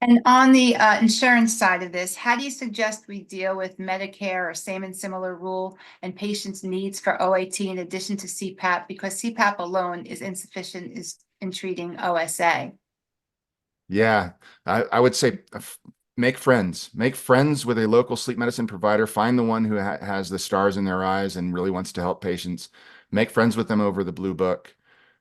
And on the insurance side of this, how do you suggest we deal with Medicare or same and similar rule and patients' needs for OAT in addition to CPAP, because CPAP alone is insufficient in treating OSA? Yeah, I would say make friends. Make friends with a local sleep medicine provider. Find the one who has the stars in their eyes and really wants to help patients. Make friends with them over the Blue Book,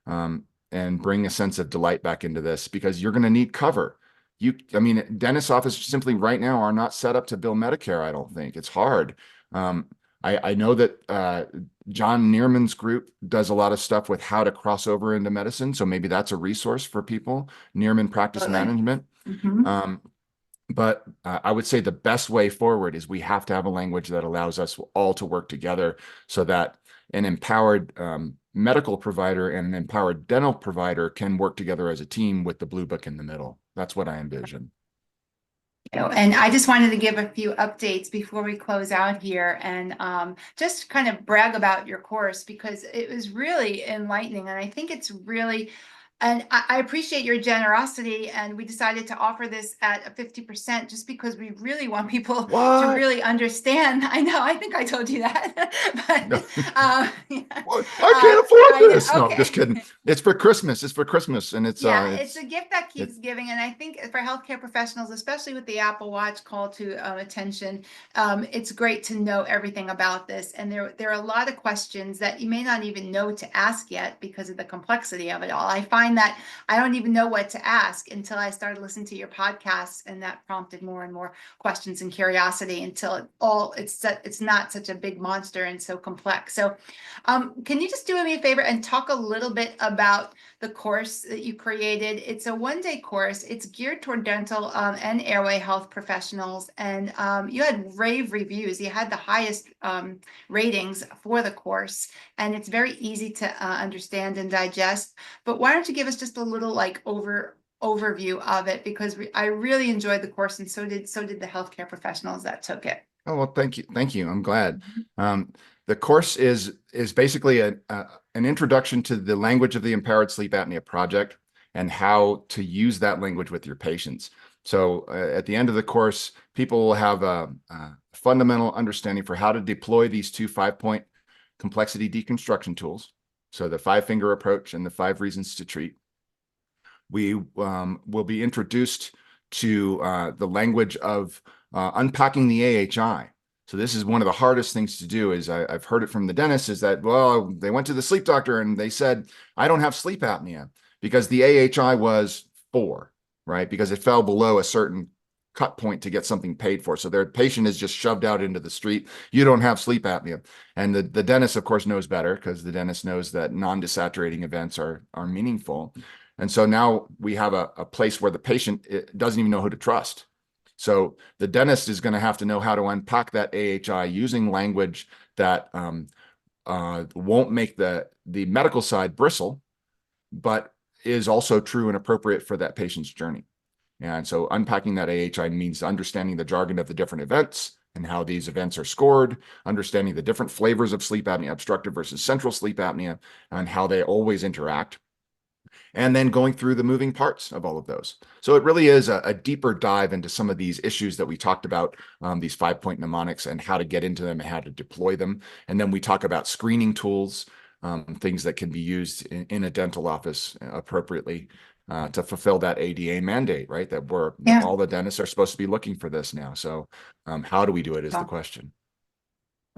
and bring a sense of delight back into this because you're going to need cover. Dentist offices simply right now are not set up to bill Medicare. I don't think it's hard. I know that John Neerman's group does a lot of stuff with how to cross over into medicine. So maybe that's a resource for people, Neerman Practice Management. But I would say the best way forward is we have to have a language that allows us all to work together so that an empowered medical provider and an empowered dental provider can work together as a team with the Blue Book in the middle. That's what I envision. And I just wanted to give a few updates before we close out here and just kind of brag about your course because it was really enlightening. And I think it's really And I appreciate your generosity, and we decided to offer this at a 50% just because we really want people to What? really understand. I know, I think I told you that, No. but yeah. What? I can't afford I this. know. No, I'm just Okay. kidding. It's for Christmas. It's for Christmas, and Yeah, it's a gift that it, keeps giving. And I think for healthcare professionals, especially with the Apple Watch call to attention, it's great to know everything about this. And there are a lot of questions that you may not even know to ask yet because of the complexity of it all. I find that I don't even know what to ask until I started listening to your podcasts, and that prompted more and more questions and curiosity until it's not such a big monster and so complex. So, can you just do me a favor and talk a little bit about the course that you created? It's a one-day course. It's geared toward dental and airway health professionals. And you had rave reviews. You had the highest ratings for the course. And it's very easy to understand and digest. But why don't you give us just a little like overview of it? Because I really enjoyed the course, and so did the healthcare professionals that took it. Oh, well, thank you. Thank you. I'm glad. The course is basically an introduction to the language of the Impaired Sleep Apnea Project and how to use that language with your patients. So at the end of the course, people will have a fundamental understanding for how to deploy these two 5-point complexity deconstruction tools. So the 5-finger approach and the 5 reasons to treat. We will be introduced to the language of unpacking the AHI. So this is one of the hardest things to do. Is I've heard it from the dentist, is that, well, they went to the sleep doctor and they said, I don't have sleep apnea because the AHI was 4, right? Because it fell below a certain cut point to get something paid for. So their patient is just shoved out into the street. You don't have sleep apnea. And the dentist, of course, knows better, because the dentist knows that non-desaturating events are meaningful. And so now we have a place where the patient doesn't even know who to trust. So the dentist is going to have to know how to unpack that AHI using language that won't make the medical side bristle, but is also true and appropriate for that patient's journey. And so unpacking that AHI means understanding the jargon of the different events and how these events are scored, understanding the different flavors of sleep apnea, obstructive versus central sleep apnea, and how they always interact, and then going through the moving parts of all of those. So it really is a deeper dive into some of these issues that we talked about, these 5-point mnemonics, and how to get into them and how to deploy them. And then we talk about screening tools, things that can be used in a dental office appropriately to fulfill that ADA mandate, right? That all the dentists are supposed to be looking for this now. So how do we do it is the question.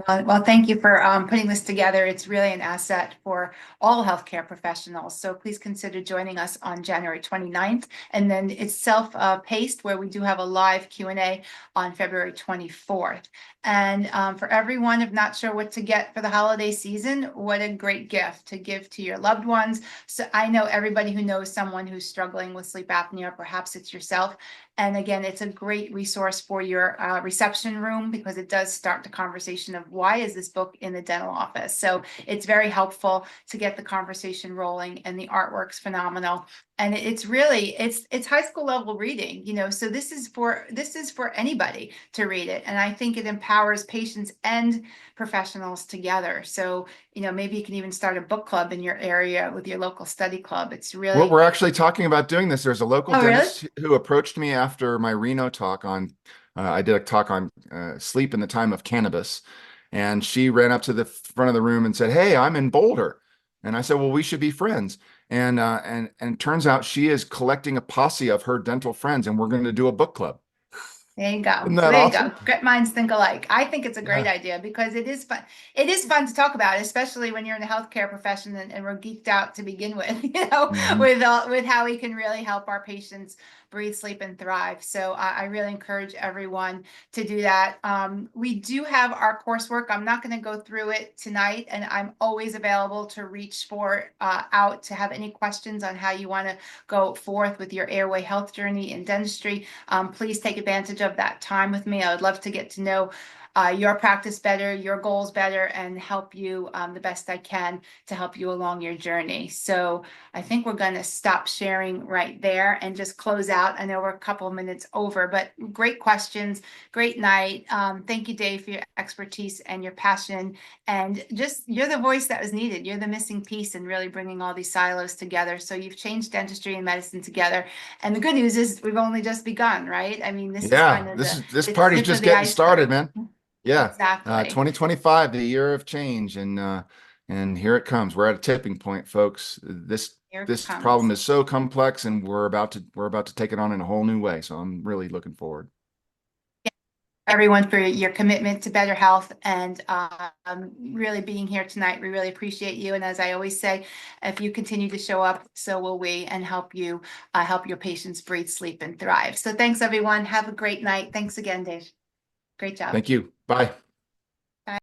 Well, thank you for putting this together. It's really an asset for all healthcare professionals. So please consider joining us on January 29th. And then it's self-paced, where we do have a live Q&A on February 24th. And for everyone, if not sure what to get for the holiday season, what a great gift to give to your loved ones. So I know everybody who knows someone who's struggling with sleep apnea, perhaps it's yourself. And again, it's a great resource for your reception room, because it does start the conversation of why is this book in the dental office? So it's very helpful to get the conversation rolling, and the artwork's phenomenal. And it's really, it's high school level reading, so this is for anybody to read it. And I think it empowers patients and professionals together. So, maybe you can even start a book club in your area with your local study club. It's really. Well, we're actually talking about doing this. There's a local dentist really? who approached me after my Reno talk on, I did a talk on sleep in the time of cannabis. And she ran up to the front of the room and said, "Hey, I'm in Boulder." And I said, "Well, we should be friends." And turns out she is collecting a posse of her dental friends, and we're going to do a book club. There you go. Isn't So that there awesome? you go. Great minds think alike. I think it's a great idea, because it is fun. It is fun to talk about, especially when you're in the healthcare profession and we're geeked out to begin with, with how we can really help our patients breathe, sleep, and thrive. So I really encourage everyone to do that. We do have our coursework. I'm not going to go through it tonight, and I'm always available to reach out to have any questions on how you want to go forth with your airway health journey in dentistry. Please take advantage of that time with me. I would love to get to know your practice better, your goals better, and help you the best I can to help you along your journey. So I think we're going to stop sharing right there and just close out. I know we're a couple of minutes over, but great questions, great night. Thank you, Dave, for your expertise and your passion. And just, you're the voice that was needed. You're the missing piece in really bringing all these silos together. So you've changed dentistry and medicine together. And the good news is we've only just begun, right? I mean, this is kind of this the party's tip of just the getting started, iceberg. man. Yeah. Exactly. 2025, the year of change, and here it comes. We're at a tipping point, folks. This Here it this comes. problem is so complex, and we're about to take it on in a whole new way. So I'm really looking forward. Everyone for your commitment to better health and really being here tonight. We really appreciate you. And as I always say, if you continue to show up, so will we, and help you help your patients breathe, sleep, and thrive. So thanks, everyone. Have a great night. Thanks again, Dave. Great job. Thank you. Bye.